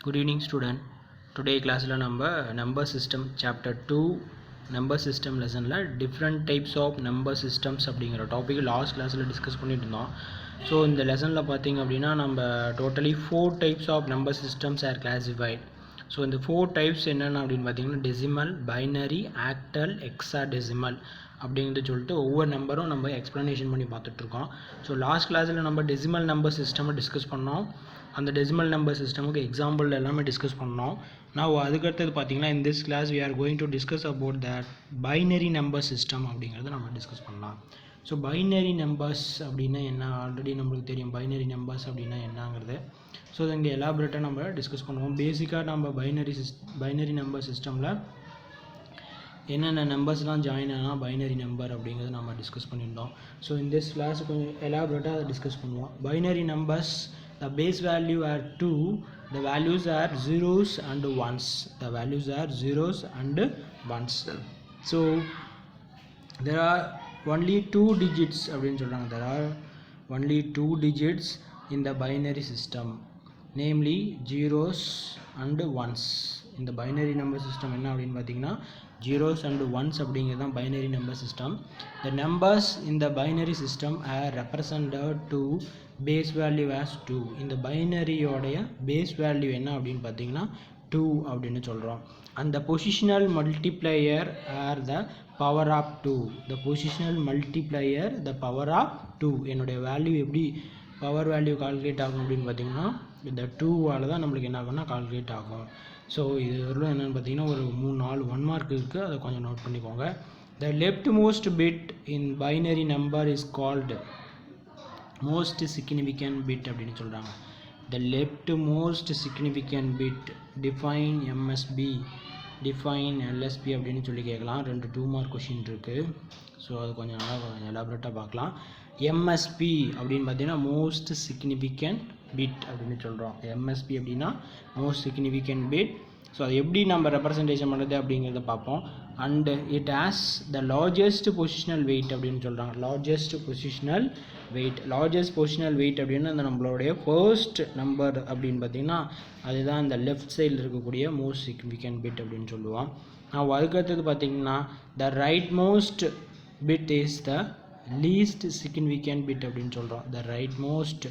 Good evening student. Today class la namba number system chapter 2 number system lesson la different types of number systems அப்படிங்கிற topic last கிளாஸில் discuss பண்ணிட்டு இருந்தோம். So இந்த லெசனில் பார்த்தீங்க அப்படின்னா நம்ம totally 4 types of number systems are classified. So இந்த 4 டைப்ஸ் என்னென்ன அப்படின்னு பார்த்தீங்கன்னா டெசிமல், பைனரி, ஆக்டல், ஹெக்ஸாடெசிமல் அப்படிங்கிறது சொல்லிட்டு ஒவ்வொரு நம்பரும் நம்ம எக்ஸ்ப்ளனேஷன் பண்ணி பார்த்துட்ருக்கோம். ஸோ லாஸ்ட் கிளாஸில் நம்ம டெசிமல் நம்பர் சிஸ்டமை டிஸ்கஸ் பண்ணோம். அந்த டெசிமல் நம்பர் சிஸ்டமுக்கு எக்ஸாம்பிள் எல்லாமே டிஸ்கஸ் பண்ணோம். நான் அதுக்கடுத்தது பார்த்தீங்கன்னா in this class we are going to discuss about that binary number system அப்படிங்கிறத நம்ம டிஸ்கஸ் பண்ணலாம். ஸோ பைனரி நம்பர்ஸ் அப்படின்னா என்ன, ஆல்ரெடி நம்மளுக்கு தெரியும் பைனரி நம்பர்ஸ் அப்படின்னா என்னங்கிறது. ஸோ இங்கே எலாபரேட்டாக நம்ம டிஸ்கஸ் பண்ணுவோம். பேசிக்காக நம்ம பைனரி நம்பர் சிஸ்டமில் என்னென்ன நம்பர்ஸ்லாம் ஜாயின் ஆனால் பைனரி நம்பர் அப்படிங்கிறத நம்ம டிஸ்கஸ் பண்ணியிருந்தோம். ஸோ இந்த கிளாஸ் கொஞ்சம் எலாபரேட்டாக அதை டிஸ்கஸ் பண்ணுவோம். Binary numbers, the base value are 2, the values are zeros and ones, the values are zeros and ones. So there are only 2 digits அப்படினு சொல்றாங்க. There are only 2 digits in the binary system, namely zeros and ones. இந்த binary number system என்ன அப்படின்னு பார்த்தீங்கன்னா zeros and once அப்படிங்கிறது தான் binary number system. The numbers in the binary system are represented to base value as 2. இந்த பைனரியோடைய base value என்ன அப்படின்னு பார்த்தீங்கன்னா 2 அப்படின்னு சொல்கிறோம். And the positional multiplier are the power of 2. The positional multiplier the power of 2. என்னுடைய value எப்படி power value calculate ஆகும் அப்படின்னு பார்த்தீங்கன்னா இந்த 2வால் தான் நம்மளுக்கு என்ன ஆகும்னா கால்குலேட் ஆகும். ஸோ இது வரலாம் என்னென்னு பார்த்தீங்கன்னா ஒரு 3-4 1 மார்க் இருக்குது, அதை கொஞ்சம் நோட் பண்ணிக்கோங்க. The leftmost bit in binary number is called most significant bit அப்படின்னு சொல்கிறாங்க. The leftmost significant bit define MSB, define LSB அப்படின்னு சொல்லி கேட்கலாம். 2 மார்க் கொஷின் இருக்குது. ஸோ அது கொஞ்சம் நல்லா எலாபரேட்டாக பார்க்கலாம். MSB அப்படின்னு பார்த்தீங்கன்னா மோஸ்ட் சிக்னிஃபிகண்ட் பிட் அப்படின்னு சொல்கிறோம். MSB அப்படின்னா மோஸ்ட் சிக்னிஃபிகண்ட் பிட். ஸோ அது எப்படி நம்ம ரெப்ரசன்டேஷன் பண்ணுறது அப்படிங்கிறத பார்ப்போம். And it has the largest positional weight அப்படின்னு சொல்கிறாங்க. லார்ஜஸ்ட் பொசிஷனல் வெயிட் அப்படின்னா அந்த நம்மளுடைய ஃபர்ஸ்ட் நம்பர் அப்படின்னு பார்த்தீங்கன்னா அதுதான் இந்த லெஃப்ட் சைடில் இருக்கக்கூடிய மோஸ்ட் சிக்னிஃபிகண்ட் பிட் அப்படின்னு சொல்லுவோம். நான் அதுக்கடுத்தது பார்த்தீங்கன்னா the right most bit is the least significant bit அப்படின்னு சொல்கிறோம். the rightmost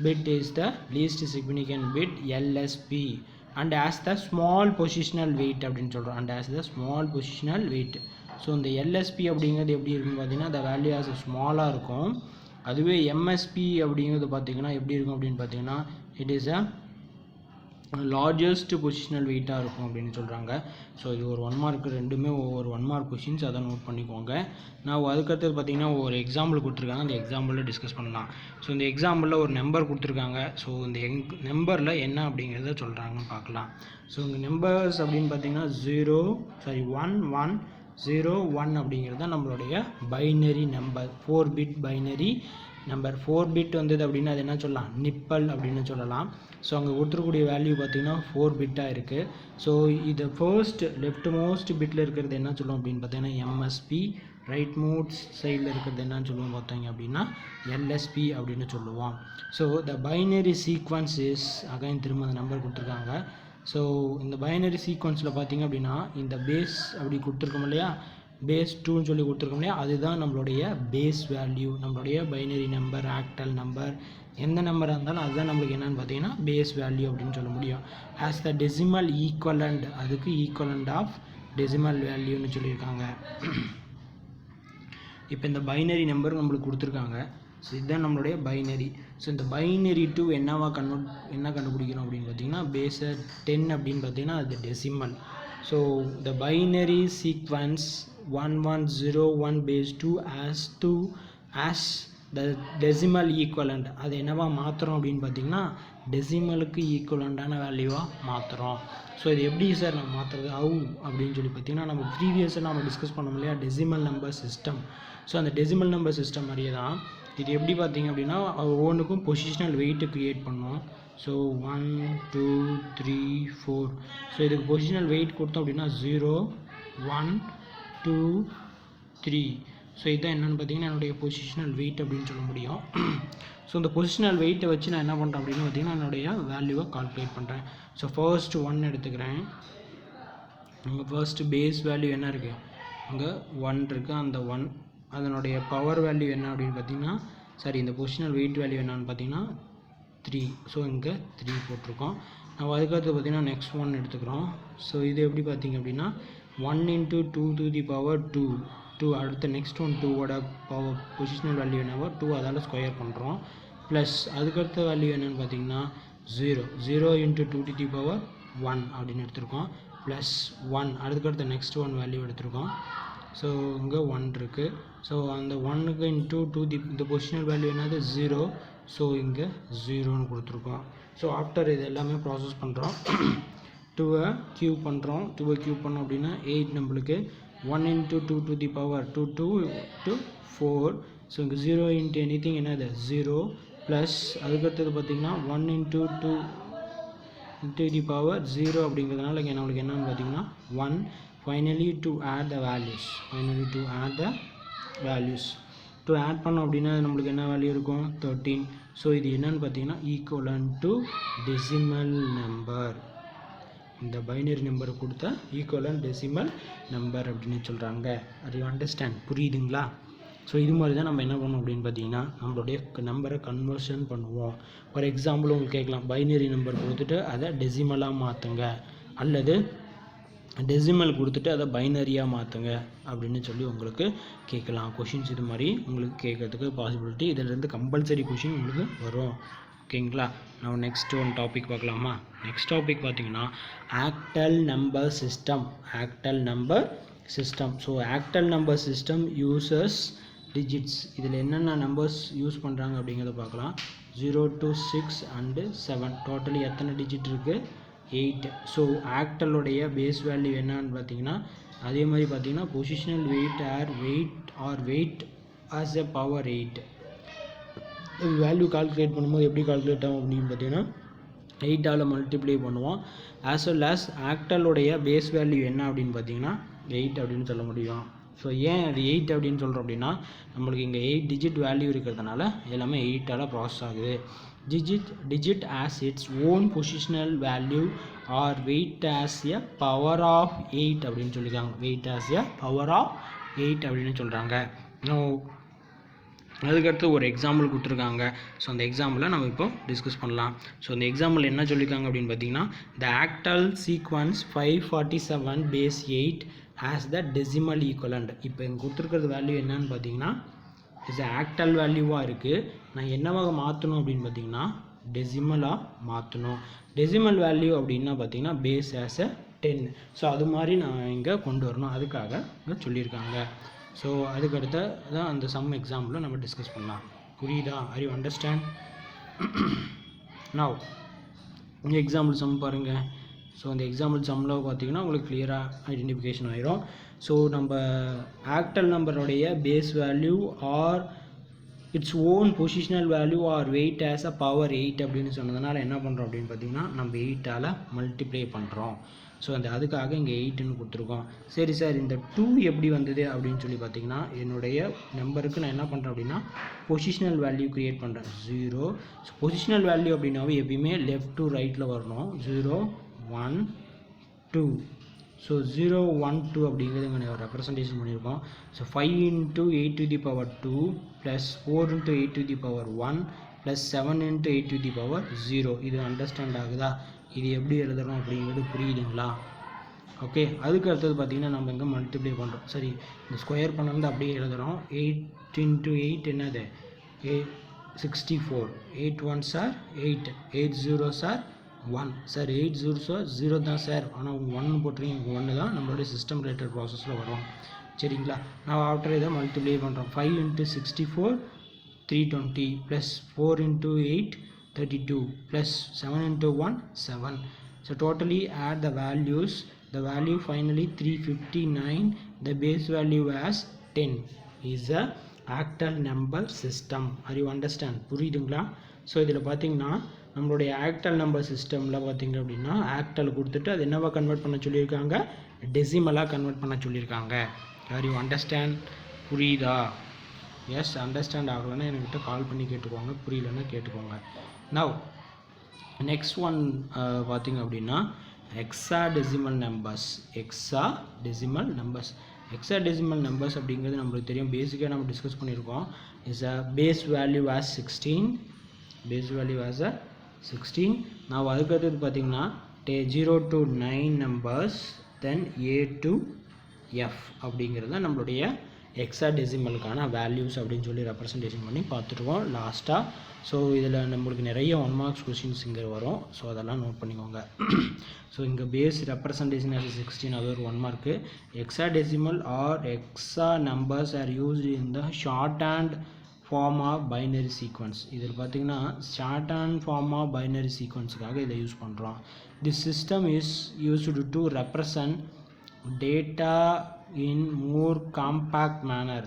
bit is the least significant bit LSB and has the small positional weight அப்படின்னு சொல்கிறோம். and has the small positional weight. So இந்த LSB அப்படிங்கிறது எப்படி இருக்குன்னு பார்த்தீங்கன்னா the value as ஸ்மாலாக இருக்கும். அதுவே MSB அப்படிங்கிறது பார்த்தீங்கன்னா எப்படி இருக்கும் அப்படின்னு பார்த்தீங்கன்னா it is a largest positional வெயிட்டாக இருக்கும் அப்படின்னு சொல்கிறாங்க. ஸோ இது ஒரு 1 மார்க், ரெண்டுமே ஒவ்வொரு 1 மார்க் கொஷின்ஸ், அதை நோட் பண்ணிக்கோங்க. நான் அதுக்கடுத்தது பார்த்தீங்கன்னா ஒரு எக்ஸாம்பிள் கொடுத்துருக்காங்க, அந்த எக்ஸாம்பிளில் டிஸ்கஸ் பண்ணலாம். ஸோ இந்த எக்ஸாம்பிளில் ஒரு நம்பர் கொடுத்துருக்காங்க. ஸோ இந்த நம்பரில் என்ன அப்படிங்கிறத சொல்கிறாங்கன்னு பார்க்கலாம். ஸோ இங்கே நம்பர்ஸ் அப்படின்னு பார்த்தீங்கன்னா 1 அப்படிங்கிறது தான் நம்மளுடைய binary number, 4 bit binary number. 4 bit வந்தது அப்படின்னா அது என்ன சொல்லலாம், நிப்பல் அப்படின்னு சொல்லலாம். ஸோ அங்கே கொடுத்துருக்கூடிய வேல்யூ பார்த்தீங்கன்னா 4 பிட்டாக இருக்குது. ஸோ இது ஃபர்ஸ்ட் லெஃப்ட் மோஸ்ட் பிட்டில் இருக்கிறது என்ன சொல்லுவோம் அப்படின்னு பார்த்தீங்கன்னா MSB, ரைட் மோஸ்ட் சைடில் இருக்கிறது என்னன்னு சொல்லுவோம் பார்த்தீங்க அப்படின்னா LSB அப்படின்னு சொல்லுவோம். So the binary sequence is again திரும்ப அந்த நம்பர் கொடுத்துருக்காங்க. ஸோ இந்த பைனரி சீக்வன்ஸில் பார்த்தீங்க அப்படின்னா இந்த பேஸ் அப்படி கொடுத்துருக்கோம் இல்லையா, பேஸ் 2ன்னு சொல்லி கொடுத்துருக்கோம் இல்லையா, அதுதான் நம்மளுடைய பேஸ் வேல்யூ. நம்மளுடைய பைனரி நம்பர், ஆக்டல் நம்பர், எந்த நம்பராக இருந்தாலும் அதுதான் நம்மளுக்கு என்னென்னு பார்த்தீங்கன்னா பேஸ் வேல்யூ அப்படின்னு சொல்ல முடியும். ஆஸ் த டெசிமல் ஈக்குவலண்ட், அதுக்கு ஈக்குவலண்ட் ஆஃப் டெசிமல் வேல்யூன்னு சொல்லியிருக்காங்க. இப்போ இந்த பைனரி நம்பர் நம்மளுக்கு கொடுத்துருக்காங்க. ஸோ இதுதான் நம்மளுடைய பைனரி. ஸோ இந்த பைனரி டூ என்ன கண்டுபிடிக்கணும் அப்படின்னு பார்த்தீங்கன்னா பேஸை 10 அப்படின்னு பார்த்தீங்கன்னா அது decimal. So the binary sequence 1101 base 2 as the decimal equivalent. அது என்னவா மாற்றுறோம் அப்படின்னு பார்த்தீங்கன்னா டெசிமலுக்கு ஈக்குவலண்டான வேல்யூவாக மாற்றுறோம். ஸோ இது எப்படி சார் நம்ம மாற்றுறது, ஹவு அப்படின்னு சொல்லி பார்த்தீங்கன்னா நம்ம ப்ரீவியஸாக நம்ம டிஸ்கஸ் பண்ணோம் இல்லையா டெசிமல் நம்பர் சிஸ்டம். ஸோ அந்த டெசிமல் நம்பர் சிஸ்டம் மாதிரியே தான் இது. எப்படி பார்த்தீங்க அப்படின்னா ஒவ்வொன்றுக்கும் பொசிஷனல் வெயிட்டு க்ரியேட் பண்ணோம். ஸோ 1 2 3 4. ஸோ இதுக்கு பொசிஷனல் வெயிட் கொடுத்தோம் அப்படின்னா 0 1 2 3. ஸோ இதுதான் என்னென்னு பார்த்தீங்கன்னா என்னுடைய பொசிஷனல் வெயிட் அப்படின்னு சொல்ல முடியும். ஸோ இந்த பொசிஷனல் வெயிட்டை வச்சு நான் என்ன பண்ணுறேன் அப்படின்னு பார்த்தீங்கன்னா என்னுடைய வேல்யூவை கால்குலேட் பண்ணுறேன். ஸோ ஃபர்ஸ்ட் 1 எடுத்துக்கிறேன். இங்கே ஃபர்ஸ்ட்டு பேஸ் வேல்யூ என்ன இருக்குது, இங்கே 1 இருக்குது. அந்த 1 அதனுடைய பவர் வேல்யூ என்ன அப்படின்னு பார்த்தீங்கன்னா இந்த பொசிஷனல் வெயிட் வேல்யூ என்னன்னு பார்த்தீங்கன்னா 3. ஸோ இங்கே 3 போட்டிருக்கோம். நம்ம அதுக்கடுத்து பார்த்தீங்கன்னா நெக்ஸ்ட் 1 எடுத்துக்கிறோம். ஸோ இது எப்படி பார்த்தீங்க அப்படின்னா 1 × 2 to the power 2 அடுத்த நெக்ஸ்ட் ஒன் 2ஓட பவர் பொசிஷனல் வேல்யூ என்னவோ 2 அதால் ஸ்கொயர் பண்ணுறோம். ப்ளஸ் அதுக்கடுத்த வேல்யூ என்னென்னு பார்த்தீங்கன்னா 0 × 2 to the power 1 அப்படின்னு எடுத்திருக்கோம். ப்ளஸ் 1 அதுக்கடுத்த நெக்ஸ்ட் 1 வேல்யூ எடுத்திருக்கோம். ஸோ இங்கே 1 இருக்குது. ஸோ அந்த 1க்கு இன்ட்டு 2 இந்த பொசிஷனல் வேல்யூ என்னது 0. ஸோ இங்கே 0ன்னு கொடுத்துருக்கோம். ஸோ ஆஃப்டர் இது எல்லாமே ப்ராசஸ் பண்ணுறோம். 2 க்யூப் பண்ணுறோம். 2 க்யூப் பண்ணோம் அப்படின்னா 8 நம்மளுக்கு. 1 × 2 to the power 2 to 4. So இங்கே 0 × anything என்னது 0. ப்ளஸ் அதுக்கடுத்தது பார்த்திங்கன்னா 1 × 2 to the power 0 அப்படிங்கிறதுனால இங்கே நம்மளுக்கு என்னன்னு பார்த்தீங்கன்னா 1. Finally to add the values. To add பண்ணோம் அப்படின்னா நம்மளுக்கு என்ன வேல்யூ இருக்கும் 13. ஸோ இது என்னன்னு பார்த்தீங்கன்னா ஈக்குவலன்ட் டு டெசிமல் நம்பர். இந்த பைனரி நம்பர் கொடுத்தா ஈக்குவலன்ட் டெசிமல் நம்பர் அப்படின்னு சொல்கிறாங்க. அது அண்டர்ஸ்டாண்ட் புரியுதுங்களா? ஸோ இது மாதிரி தான் நம்ம என்ன பண்ணோம் அப்படின்னு பார்த்தீங்கன்னா நம்மளுடைய நம்பரை கன்வர்ஷன் பண்ணுவோம். ஃபார் எக்ஸாம்பிள் உங்களுக்கு கேட்கலாம், பைனரி நம்பர் கொடுத்துட்டு அதை டெசிமலாக மாற்றுங்க அல்லது டெசிமல் கொடுத்துட்டு அதை பைனரியாக மாற்றுங்க அப்படின்னு சொல்லி உங்களுக்கு கேட்கலாம். கொஷின்ஸ் இது மாதிரி உங்களுக்கு கேட்கறதுக்கு பாசிபிலிட்டி, இதிலிருந்து கம்பல்சரி கொஷின் உங்களுக்கு வரும். ஓகேங்களா? நம்ம நெக்ஸ்ட் ஒன் டாபிக் பார்க்கலாமா? நெக்ஸ்ட் டாபிக் பார்த்தீங்கன்னா octal number system. So octal number system uses digits. இதில் என்னென்ன நம்பர்ஸ் யூஸ் பண்ணுறாங்க அப்படிங்கிறத பார்க்கலாம். 0 to 6 and 7. டோட்டலி எத்தனை டிஜிட் இருக்குது 8. ஸோ ஆக்டலுடைய பேஸ் வேல்யூ என்னன்னு பார்த்தீங்கன்னா அதே மாதிரி பார்த்தீங்கன்னா positional weight as a power 8. Value calculate பண்ணும்போது எப்படி கால்குலேட் ஆகும் அப்படின்னு பார்த்தீங்கன்னா 8ஆல் மல்டிப்ளை பண்ணுவோம். ஆஸ் வெல் ஆஸ் ஆக்டலுடைய பேஸ் வேல்யூ என்ன அப்படின்னு பார்த்தீங்கன்னா 8 அப்படின்னு சொல்ல முடியும். ஸோ ஏன் அது 8 அப்படின்னு சொல்கிறோம் அப்படின்னா நம்மளுக்கு இங்கே 8 டிஜிட் வேல்யூ இருக்கிறதுனால எல்லாமே 8ஆல் ப்ராசஸ் ஆகுது. digit as its own positional value or weight as a power of 8 அப்படின்னு சொல்லியிருக்காங்க. weight as a power of 8 அப்படின்னு சொல்கிறாங்க. அதுக்கடுத்து ஒரு எக்ஸாம்பிள் கொடுத்துருக்காங்க. ஸோ அந்த எக்ஸாம்பிளை நம்ம இப்போ டிஸ்கஸ் பண்ணலாம். ஸோ அந்த எக்ஸாம்பிள் என்ன சொல்லியிருக்காங்க அப்படின்னு பார்த்தீங்கன்னா the actal sequence 547 base 8 as the decimal equivalent. இப்போ இங்கே கொடுத்துருக்கிறது வேல்யூ என்னன்னு பார்த்தீங்கன்னா இது ஆக்டல் வேல்யூவாக இருக்குது. நான் என்னவாக மாற்றணும் அப்படின்னு பார்த்தீங்கன்னா டெசிமலாக மாற்றணும். டெசிமல் வேல்யூ அப்படின்னா பார்த்தீங்கன்னா பேஸ் ஆஸ் எ 10. ஸோ அது மாதிரி நான் இங்கே கொண்டு வரணும், அதுக்காக இங்கே சொல்லியிருக்காங்க. ஸோ அதுக்கடுத்த தான் அந்த சம் எக்ஸாம்பிளில் நம்ம டிஸ்கஸ் பண்ணலாம். புரியுதா? Are you understand? நவ் இந்த எக்ஸாம்பிள் சம் பாருங்கள். ஸோ அந்த எக்ஸாம்பிள் சம்மில் பார்த்தீங்கன்னா உங்களுக்கு கிளியராக ஐடென்டிஃபிகேஷன் ஆயிரும். ஸோ நம்ம ஆக்டல் நம்பருடைய base value or its own positional value or weight as a power 8 அப்படின்னு சொன்னதுனால என்ன பண்ணுறோம் அப்படின்னு பார்த்தீங்கன்னா நம்ம 8ஆல் மல்டிப்ளை பண்ணுறோம். ஸோ அதுக்காக இங்கே 8ன்னு கொடுத்துருக்கோம். சரி சார், இந்த 2 எப்படி வந்தது அப்படின்னு சொல்லி பார்த்தீங்கன்னா என்னுடைய நம்பருக்கு நான் என்ன பண்ணுறேன் அப்படின்னா பொசிஷனல் வேல்யூ க்ரியேட் பண்ணுறேன் 0. ஸோ பொசிஷனல் வேல்யூ அப்படின்னாவே எப்பயுமே லெஃப்ட் டு ரைட்டில் வரணும். 0 1 2. ஸோ 0 1 2 அப்படிங்கிறது இங்கே ரெப்ரசன்டேஷன் பண்ணியிருக்கோம். So 5 × 8 to the power 2 plus 4 × 8 to the power 1 plus 7 × 8 to the power 0. இது அண்டர்ஸ்டாண்ட் ஆகுதா? இது எப்படி எழுதுறோம் அப்படிங்கிறது புரியுதுங்களா? ஓகே. அதுக்கு அடுத்தது பார்த்திங்கன்னா நம்ம இங்கே மல்டிப்ளை பண்ணுறோம். சரி, இந்த ஸ்கொயர் பண்ணது அப்படியே எழுதுகிறோம். 8 × 8 என்னது 64. 8 1s are 8. 8 0s are 1. Sir 8 0s are 0 தான் சார், ஆனால் உங்கள் 1 போட்டுருங்க. 1 தான் நம்மளுடைய சிஸ்டம் ரிலேட்டட் ப்ராசஸில் வரும். சரிங்களா? நான் ஆஃப்டர் இதை மல்டிப்ளை பண்ணுறோம். 5 × 64 320 plus 4 × 8 32 plus 7 × 1 7. So totally add the values. The value finally 359. The base value as 10 is a actal number system. Are you understand? புரியுதுங்களா? ஸோ இதில் பார்த்தீங்கன்னா நம்மளுடைய ஆக்டல் நம்பர் சிஸ்டமில் பார்த்தீங்க அப்படின்னா ஆக்டல் கொடுத்துட்டு அது என்னவா கன்வெர்ட் பண்ண சொல்லியிருக்காங்க, டெசிமலாக கன்வெர்ட் பண்ண சொல்லியிருக்காங்க. R you understand? புரியுதா? எஸ் அண்டர்ஸ்டாண்ட் ஆகலைன்னா என்கிட்ட கால் பண்ணி கேட்டுக்கோங்க, புரியலன்னா கேட்டுக்கோங்க. நவ் நெக்ஸ்ட் ஒன் பார்த்திங்க அப்படின்னா ஹெக்ஸாடெசிமல் நம்பர்ஸ். ஹெக்ஸாடெசிமல் நம்பர்ஸ் அப்படிங்கிறது நம்மளுக்கு தெரியும், பேசிக்காக நம்ம டிஸ்கஸ் பண்ணியிருக்கோம். Is a base value as 16. நான் அதுக்கடுத்தது பார்த்திங்கன்னா 0 to 9 numbers, then A to F அப்படிங்கிறது தான் நம்மளுடைய ஹெக்ஸாடெசிமலுக்கான வேல்யூஸ் அப்படின்னு சொல்லி ரெப்ரசன்டேஷன் பண்ணி பார்த்துருவோம் லாஸ்ட்டாக. ஸோ இதில் நம்மளுக்கு நிறைய 1 மார்க்ஸ் கொஷின்ஸ் இங்கே வரும். ஸோ அதெல்லாம் நோட் பண்ணிக்கோங்க. ஸோ இங்கே பேஸ் ரெப்ரசன்டேஷன் ஆஸ் 16, அது ஒரு 1 mark. Hexadecimal or hexa numbers are used in the short hand form of binary sequence. இதில் பார்த்திங்கன்னா short hand form of binary சீக்வன்ஸுக்காக இதை யூஸ் பண்ணுறோம். This system is used to represent data in more compact manner.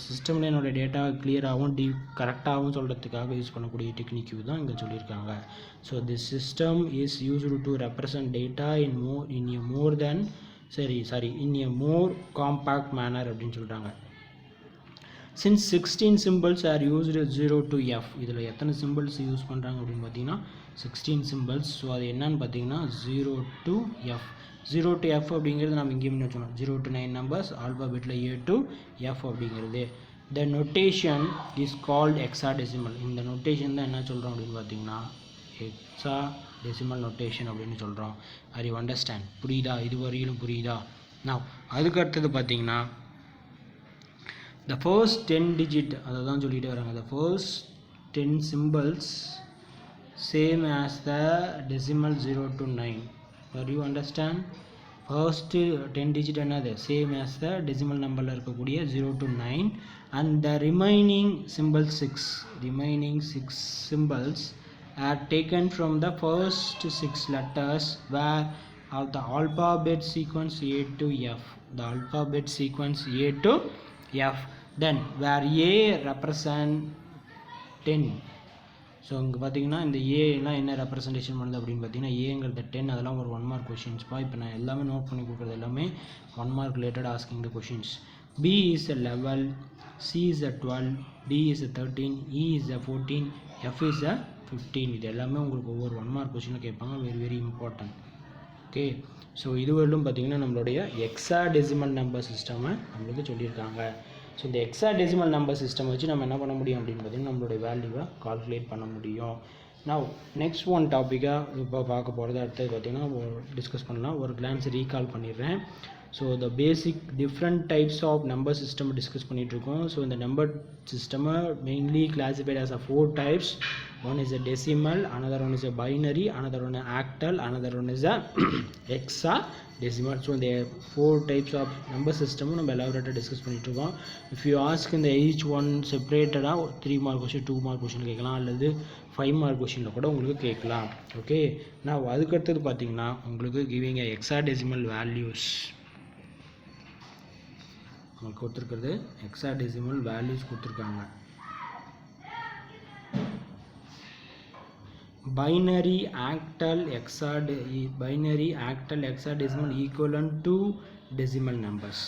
சிஸ்டமில் என்னோட data கிளியராகவும் கரெக்டாகவும் சொல்கிறதுக்காக use பண்ணக்கூடிய technique தான் இங்கே சொல்லியிருக்காங்க. So this system is used to represent data in a more compact manner அப்படின்னு சொல்கிறாங்க. since 16 symbols are used 0 to F. இதில் எத்தனை சிம்பிள்ஸ் யூஸ் பண்ணுறாங்க அப்படின்னு பார்த்தீங்கன்னா 16 சிம்பிள்ஸ். ஸோ அது என்னன்னு பார்த்தீங்கன்னா 0 to F. 0 to F அப்படிங்கிறது நம்ம இங்கேயும் வச்சுக்கணும். 0 to 9 நம்பர்ஸ், ஆல்பாபெட்டில் A to F அப்படிங்கிறது. The notation is called hexadecimal. இந்த நொட்டேஷன் தான் என்ன சொல்கிறோம் அப்படின்னு பார்த்தீங்கன்னா ஹெக்ஸாடெசிமல் நொட்டேஷன் அப்படின்னு சொல்கிறோம். Are you understand? புரியுதா? இது வரையிலும் புரியுதா? நான் அதுக்கு அடுத்தது பார்த்தீங்கன்னா the first 10 digit, அதை தான் சொல்லிட்டு வராங்க. the first 10 symbols same as the decimal 0 to 9. do you understand? first 10 digit என்னது? same as the decimal numberல இருக்கக்கூடிய 0 to 9, and the remaining six symbols are taken from the first 6 letters where of the alphabet sequence A to F. the alphabet sequence A to F, then where A represent 10. So இங்கே பார்த்தீங்கன்னா இந்த ஏலாம் என்ன representation பண்ணுது அப்படின்னு பார்த்தீங்கன்னா ஏங்கிறது 10. அதெல்லாம் ஒரு 1 மார்க் கொஷின்ஸ்ப்பா. இப்போ நான் எல்லாமே நோட் பண்ணி கொடுக்குறது எல்லாமே 1 mark related asking the questions. B is a 11, C is a 12, D is a 13, E is a 14, F is a 15. இது எல்லாமே உங்களுக்கு ஒவ்வொரு 1 மார்க் கொஷினில் கேட்பாங்க. Very important. ஓகே, ஸோ இதுவரையிலும் பார்த்தீங்கன்னா நம்மளுடைய ஹெக்ஸாடெசிமல் நம்பர் சிஸ்டமை நம்மளுக்கு சொல்லியிருக்காங்க. ஸோ இந்த ஹெக்ஸாடெசிமல் நம்பர் சிஸ்டம் வச்சு நம்ம என்ன பண்ண முடியும் அப்படின்னு பார்த்தீங்கன்னா நம்மளுடைய வேல்யூவை கால்குலேட் பண்ண முடியும். நான் நெக்ஸ்ட் ஒன் டாப்பிக்காக இப்போ பார்க்க போகிறது அடுத்தது பார்த்தீங்கன்னா டிஸ்கஸ் பண்ணலாம். ஒரு கிளான்ஸ் ரீகால் பண்ணிடுறேன். So the basic different types of number system discuss பண்ணிகிட்ருக்கோம். ஸோ இந்த நம்பர் சிஸ்டமை mainly classified as 4 types. One is a decimal, another one is a binary, another one is octal, another one is a hexadecimal. So the 4 types of number system நம்ம elaborate discuss பண்ணிட்டு இருக்கோம். if you ask in the each one separated 3 mark question 2 mark question கேட்கலாம், அல்லது 5 mark questionல கூட உங்களுக்கு கேட்கலாம். Okay, நான் அதுக்கு அடுத்தது பார்த்தீங்கன்னா உங்களுக்கு giving a hexadecimal values உங்களுக்கு கொடுத்துருக்கிறது. hexadecimal values கொடுத்துருக்காங்க. binary octal hexadecimal equivalent to decimal numbers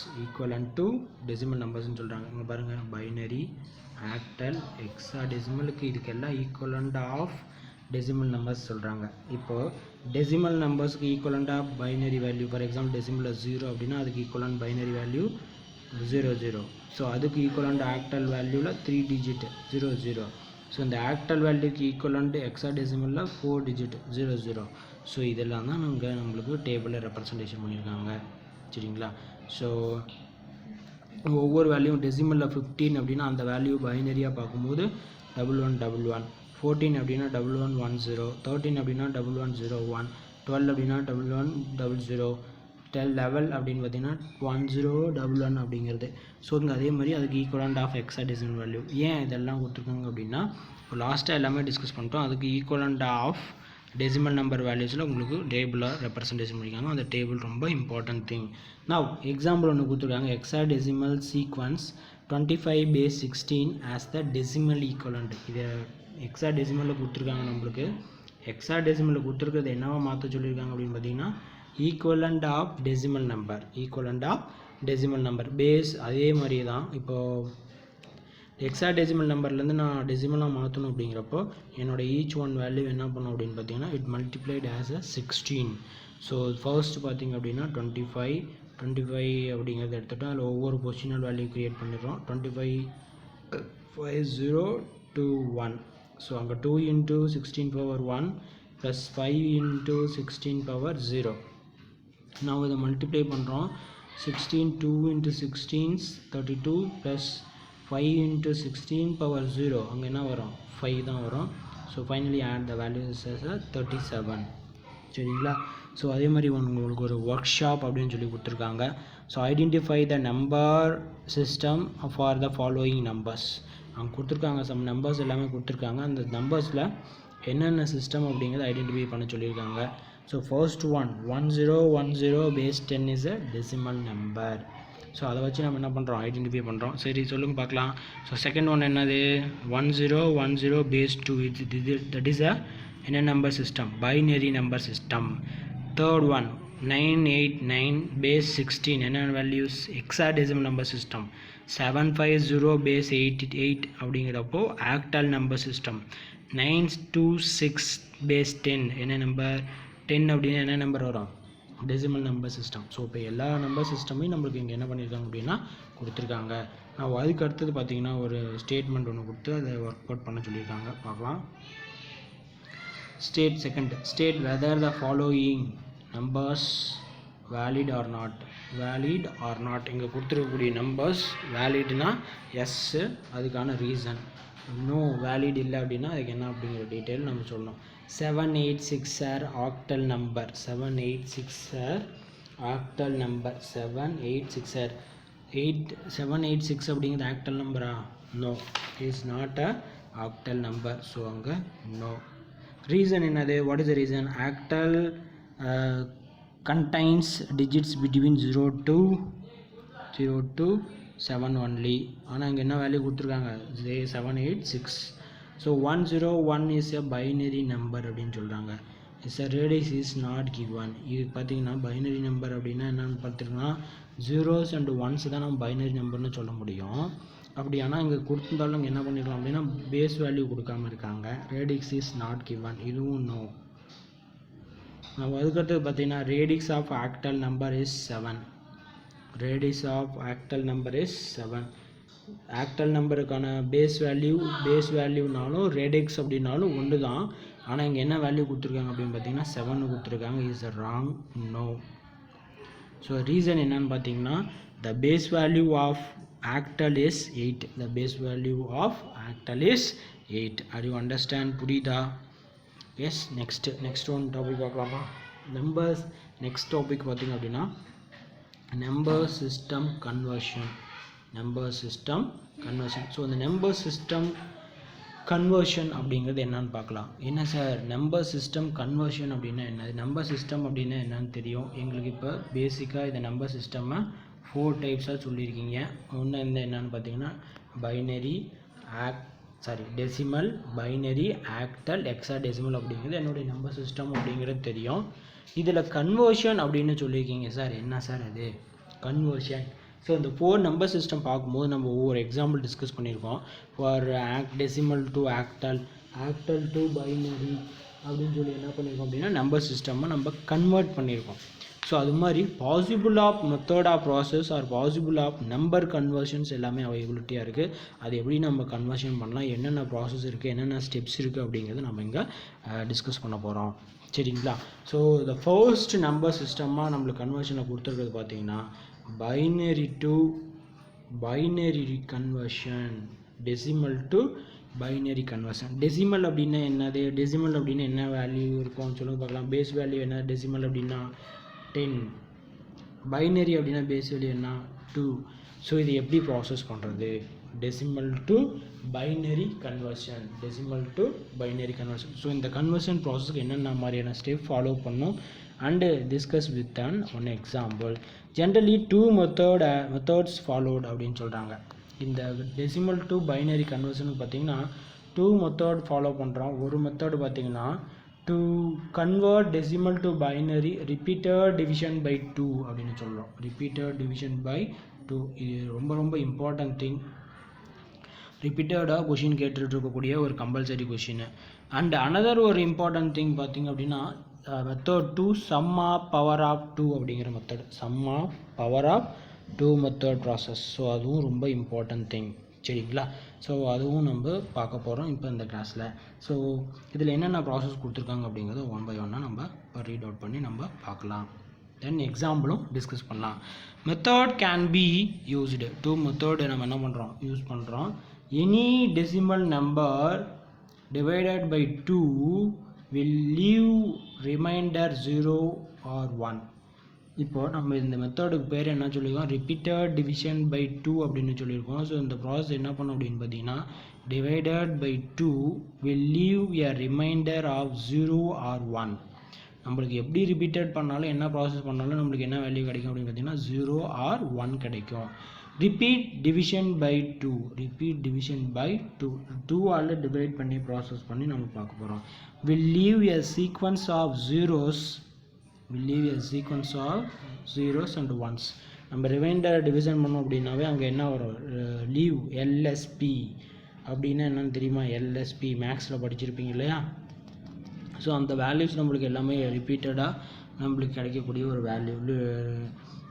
ன்னு சொல்றாங்க. இங்க பாருங்க, binary octal hexadecimalக்கு இதுக்கெல்லாம் equivalent of decimal numbers சொல்றாங்க. இப்போ decimal numbersக்கு equivalent of binary value, for example decimal 0 அப்படின்னா அதுக்கு equivalent binary value 00. ஸோ அதுக்கு equivalent octal வேல்யூவில் 3 digit 00. ஸோ இந்த ஆக்டல் வேல்யூக்கு ஈக்குவலண்ட் ஹெக்ஸாடெசிமலில் 4 digit 00. ஸோ இதெல்லாம் தான் நம்மளுக்கு டேபிளில் ரெப்ரசன்டேஷன் பண்ணியிருக்காங்க. சரிங்களா? ஸோ ஒவ்வொரு வேல்யூ டெசிமலில் 15 அப்படின்னா அந்த வேல்யூ பைனரியாக பார்க்கும்போது 1111, 14 அப்படின்னா 1110, 13 அப்படின்னா 1101, 12 அப்படின்னா 1100, 11 அப்படின்னு பார்த்தீங்கன்னா 1011 அப்படிங்கிறது. ஸோ இங்கே அதே மாதிரி அதுக்கு ஈக்குவலண்ட் ஆஃப் ஹெக்ஸாடெசிமல் வேல்யூ. ஏன் இதெல்லாம் கொடுத்துருக்காங்க அப்படின்னா இப்போ லாஸ்ட்டாக எல்லாமே டிஸ்கஸ் பண்ணிட்டோம். அதுக்கு ஈக்குவலண்ட் ஆஃப் டெசிமல் நம்பர் வேல்யூஸில் உங்களுக்கு டேபிளாக ரெப்ரசன்டேஷன் பண்ணியிருக்காங்க. அந்த டேபிள் ரொம்ப இம்பார்ட்டன்ட் திங். நான் எக்ஸாம்பிள் ஒன்று கொடுத்துருக்காங்க. ஹெக்ஸாடெசிமல் சீக்வன்ஸ் 25/16 ஆஸ் த டெசிமல் ஈக்குவலண்ட். இதை ஹெக்ஸாடெசிமலில் கொடுத்துருக்காங்க. நம்மளுக்கு ஹெக்ஸாடெசிமலில் கொடுத்துருக்கிறது என்னவா மாற்ற சொல்லியிருக்காங்க அப்படின்னு பார்த்தீங்கன்னா equivalent of decimal number decimal number base அதே மாதிரி தான். இப்போது ஹெக்ஸாடெசிமல் நம்பர்லேருந்து நான் டெசிமலாக மாற்றணும் அப்படிங்கிறப்போ என்னோட ஈச் ஒன் வேல்யூ என்ன பண்ணும் அப்படின்னு பார்த்தீங்கன்னா it multiplied as a 16. So first பார்த்திங்க அப்படின்னா 25 அப்படிங்கிறத எடுத்துகிட்டு அதில் ஒவ்வொரு பொசிஷனல் வேல்யூ க்ரியேட் பண்ணிடுறோம். 25 5021. ஸோ அங்கே 2 into 16 power 1 plus 5 into 16 power 0. நான் இதை மல்டிப்ளை பண்ணுறோம். 16 2 into 16 32 ப்ளஸ் 5 into 16 power 0 அங்கே என்ன வரும் 5 தான் வரும். So finally add the values as 37. சரிங்களா? ஸோ அதே மாதிரி உங்களுக்கு ஒரு ஒர்க் ஷாப் அப்படின்னு சொல்லி கொடுத்துருக்காங்க. So identify the number system for the following numbers. அவங்க கொடுத்துருக்காங்க, சம் நம்பர்ஸ் எல்லாமே கொடுத்துருக்காங்க. அந்த நம்பர்ஸில் என்னென்ன சிஸ்டம் அப்படிங்கிறத ஐடென்டிஃபை பண்ண சொல்லியிருக்காங்க. So first 1010 base 10 is a decimal number. So அதை வச்சு நம்ம என்ன பண்ணுறோம், ஐடென்டிஃபை பண்ணுறோம். சரி சொல்லுங்கள் பார்க்கலாம். ஸோ செகண்ட் ஒன் என்னது 1010 பேஸ் 2 தட் இஸ் அ என்ன number system, binary number system. Third one 989 base 16 என்ன values, hexadecimal number system. 750 base 88 அப்படிங்கிறப்போ ஆக்டல் நம்பர் சிஸ்டம். 926 பேஸ் 10 என்ன நம்பர், 10 அப்படின்னா என்ன நம்பர் வரும், டெசிமல் நம்பர் சிஸ்டம். ஸோ இப்போ எல்லா நம்பர் சிஸ்டமையும் நம்மளுக்கு இங்கே என்ன பண்ணியிருக்காங்க அப்படின்னா கொடுத்துருக்காங்க. நான் அதுக்கு அடுத்தது பார்த்தீங்கன்னா ஒரு ஸ்டேட்மெண்ட் ஒன்று கொடுத்து அதை ஒர்க் அவுட் பண்ண சொல்லியிருக்காங்க, பார்க்கலாம். State second state whether the following numbers valid or not. Valid or not இங்கே கொடுத்துருக்கக்கூடிய நம்பர்ஸ் வேலிட்னா எஸ், அதுக்கான ரீசன். நோ வேலிட் இல்லை அப்படின்னா அதுக்கு என்ன அப்படிங்கிற டீட்டெயில் நம்ம சொல்லணும். 786 or octal number. 786 or octal number. 786 or 786 அப்படிங்கிறது ஆக்டல் நம்பரா? No, is not a octal number. So அங்கே நோ. ரீசன் என்னது, what is the reason, octal contains digits between 0 to 7 only. ஆனால் இங்கே என்ன வேல்யூ கொடுத்துருக்காங்க, 786. So 101 is a binary number அப்படின்னு சொல்கிறாங்க. Is a radius is not given. இது பார்த்தீங்கன்னா பைனரி நம்பர் அப்படின்னா என்னென்னு பார்த்துருங்கன்னா ஜீரோஸ் அண்ட் ஒன்ஸ் தான் நம்ம பைனரி நம்பர்னு சொல்ல முடியும். அப்படி ஆனால் இங்கே கொடுத்துருந்தாலும் இங்கே என்ன பண்ணிக்கலாம் அப்படின்னா பேஸ் வேல்யூ கொடுக்காம இருக்காங்க. ரேடியஸ் இஸ் நாட் கிவன், இதுவும் நோ. நம்ம அதுக்கடுத்து பார்த்தீங்கன்னா radius of octal number is 7. Radius of octal number is 7. Octal நம்பருக்கான பேஸ் வேல்யூனாலும் ரேடியஸ் அப்படின்னாலும் ஒன்று தான். ஆனால் இங்கே என்ன வேல்யூ கொடுத்துருக்காங்க அப்படின்னு பார்த்தீங்கன்னா 7 கொடுத்துருக்காங்க. Is wrong, no. So reason என்னன்னு பார்த்தீங்கன்னா the base value of octal is 8. The base value of octal is 8. Are you understand, புரியுதா? எஸ். நெக்ஸ்ட் ஒன் டாபிக் பார்க்கலாமா. நம்பர்ஸ் நெக்ஸ்ட் டாபிக் பார்த்திங்க அப்படின்னா நம்பர் சிஸ்டம் கன்வர்ஷன். ஸோ இந்த number system conversion அப்படிங்கிறது என்னன்னு பார்க்கலாம். என்ன சார் நம்பர் சிஸ்டம் கன்வர்ஷன் அப்படின்னா என்ன, நம்பர் சிஸ்டம் அப்படின்னா என்னன்னு தெரியும் எங்களுக்கு. இப்போ பேசிக்காக இந்த நம்பர் சிஸ்டம்மை 4 டைப்ஸாக சொல்லியிருக்கீங்க. ஒன்று என்னன்னு பார்த்தீங்கன்னா binary, decimal, binary, octal, hexadecimal அப்படிங்கிறது என்னுடைய நம்பர் சிஸ்டம் அப்படிங்கிறது தெரியும். இதில் கன்வர்ஷன் அப்படின்னு சொல்லியிருக்கீங்க சார், என்ன சார் அது கன்வர்ஷன்? ஸோ இந்த 4 நம்பர் சிஸ்டம் பார்க்கும்போது நம்ம ஒவ்வொரு எக்ஸாம்பிள் டிஸ்கஸ் பண்ணியிருக்கோம். For decimal to octal, octal to binary அப்படின்னு சொல்லி என்ன பண்ணியிருக்கோம் அப்படின்னா நம்பர் சிஸ்டம்மை நம்ம கன்வெர்ட் பண்ணியிருக்கோம். ஸோ அது மாதிரி possible of method of process or possible of number conversions எல்லாமே அவைலபிலிட்டியாக இருக்குது. அது எப்படி நம்ம கன்வர்ஷன் பண்ணலாம், என்னென்ன ப்ராசஸ் இருக்குது, என்னென்ன ஸ்டெப்ஸ் இருக்குது அப்படிங்கிறது நம்ம இங்கே டிஸ்கஸ் பண்ண போகிறோம். சரிங்களா? ஸோ த ஃபர்ஸ்ட் நம்பர் சிஸ்டமாக நம்மளுக்கு கன்வர்ஷனில் கொடுத்துருக்கிறது பார்த்தீங்கன்னா binary conversion, decimal to binary conversion. Decimal அப்படின்னா என்னது, டெசிமல் அப்படின்னா என்ன வேல்யூ இருக்கும் சொல்லுங்க பார்க்கலாம். பேஸ் வேல்யூ என்ன, டெசிமல் அப்படின்னா 10. பைனரி அப்படின்னா பேஸ் வேல்யூ என்ன 2. ஸோ இது எப்படி ப்ராசஸ் பண்ணுறது, decimal to binary conversion. So இந்த கன்வர்ஷன் ப்ராசஸ்க்கு என்னென்ன மாதிரியான ஸ்டெப் ஃபாலோ பண்ணணும் and discuss with one example. Generally 2 methods followed அப்படின்னு சொல்கிறாங்க. இந்த டெசிமல் டு பைனரி கன்வர்ஷனுக்கு பார்த்தீங்கன்னா 2 மெத்தட் ஃபாலோ பண்ணுறோம். ஒரு மெத்தட் பார்த்தீங்கன்னா to convert decimal to binary repeated division by 2 அப்படின்னு சொல்கிறோம். repeated division by 2 இது ரொம்ப important thing. ரிப்பீட்டடாக கொஷின் கேட்டுட்டு இருக்கக்கூடிய ஒரு கம்பல்சரி கொஷின். அண்ட் அனதர் ஒரு இம்பார்ட்டன்ட் திங் பார்த்திங்க அப்படின்னா method 2 sum of power of 2 அப்படிங்கிற method, sum of power of 2 method process. So அதுவும் ரொம்ப இம்பார்ட்டன்ட் திங், சரிங்களா? ஸோ அதுவும் நம்ம பார்க்க போகிறோம் இப்போ இந்த கிளாஸில். ஸோ இதில் என்னென்ன ப்ராசஸ் கொடுத்துருக்காங்க அப்படிங்கிறத ஒன் பை ஒன்னாக நம்ம இப்போ ரீட் அவுட் பண்ணி நம்ம பார்க்கலாம். தென் எக்ஸாம்பிளும் டிஸ்கஸ் பண்ணலாம். Method can be used, 2 method நம்ம என்ன பண்ணுறோம், யூஸ் பண்ணுறோம். Any decimal number divided by 2 will leave remainder 0 or 1. இப்போ நம்ம இந்த மெத்தடுக்கு பேர் என்ன சொல்லியிருக்கோம், ரிப்பீட்டட் டிவிஷன் பை 2 அப்படின்னு சொல்லியிருக்கோம். ஸோ இந்த ப்ராசஸ் என்ன பண்ணும் அப்படின்னு பார்த்தீங்கன்னா divided by 2 will leave a remainder of 0 or 1. நம்மளுக்கு எப்படி ரிப்பீட்டட் பண்ணாலும் என்ன ப்ராசஸ் பண்ணாலும் நம்மளுக்கு என்ன வேல்யூ கிடைக்கும் அப்படின்னு பார்த்தீங்கன்னா 0 or 1 கிடைக்கும். Repeat division by 2, repeat division by 2 all divide பண்ணி ப்ராசஸ் பண்ணி நம்ம பார்க்க போகிறோம். will leave a sequence of zeros, will leave a sequence of zeros and ones. நம்ம ரிமைண்டர் டிவிஷன் பண்ணோம் அப்படின்னாவே அங்கே என்ன வரும், லீவ் எல்எஸ்பி அப்படின்னா என்னன்னு தெரியுமா, எல்எஸ்பி மேக்ஸில் படிச்சிருப்பீங்க இல்லையா? ஸோ அந்த வேல்யூஸ் நம்மளுக்கு எல்லாமே ரிப்பீட்டடாக நம்மளுக்கு கிடைக்கக்கூடிய ஒரு வேல்யூ.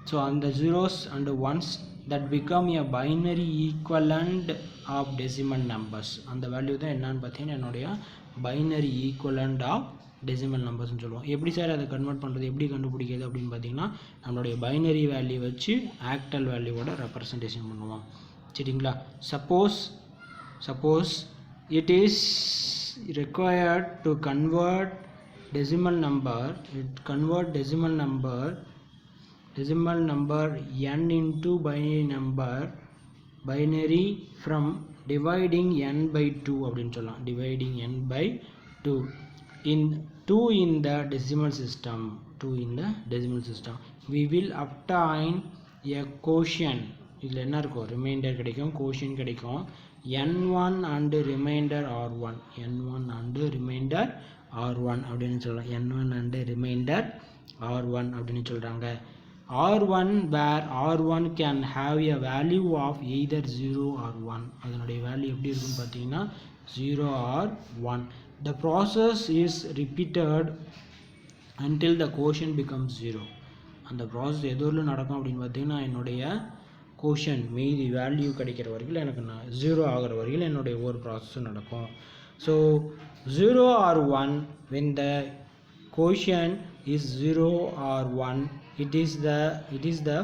ஸோ அந்த zeros and once that become a binary equivalent of decimal numbers. அந்த வேல்யூ தான் என்னன்னு பார்த்தீங்கன்னா என்னுடைய பைனரி ஈக்குவலண்ட் ஆஃப் டெசிமல் நம்பர்ஸ்னு சொல்லுவோம். எப்படி சார் அதை கன்வெர்ட் பண்ணுறது, எப்படி கண்டுபிடிக்கிறது அப்படின்னு பார்த்தீங்கன்னா நம்மளுடைய பைனரி வேல்யூ வச்சு ஆக்டல் வேல்யூவோட ரெப்ரசன்டேஷன் பண்ணுவோம், சரிங்களா? Suppose it is required to convert decimal number n into binary from dividing n by 2 அப்படின்னு சொல்லலாம். dividing n by 2 in the decimal system, we will obtain a quotient. இதில் என்ன இருக்கும், reminder கிடைக்கும், கோஷன் கிடைக்கும், n1 and remainder r1, n1 and remainder r1 அப்படின்னு சொல்லலாம். n1 and remainder r1 அப்படின்னு சொல்கிறாங்க. r1 where r1 can have a value of either 0 or 1. அதனுடைய வேல்யூ எப்படி இருக்குன்னு பார்த்தீங்கன்னா 0 or 1. The process is repeated until the quotient becomes 0. அந்த process எதுவும் நடக்கும் அப்படின்னு பார்த்தீங்கன்னா என்னுடைய கோஷன் மீதி வேல்யூ கிடைக்கிற வரைக்கும் எனக்கு 0 ஆகிற வரைக்கும் என்னுடைய ஒவ்வொரு ப்ராசஸும் நடக்கும். So 0 or 1 when the quotient is 0 or 1 it is the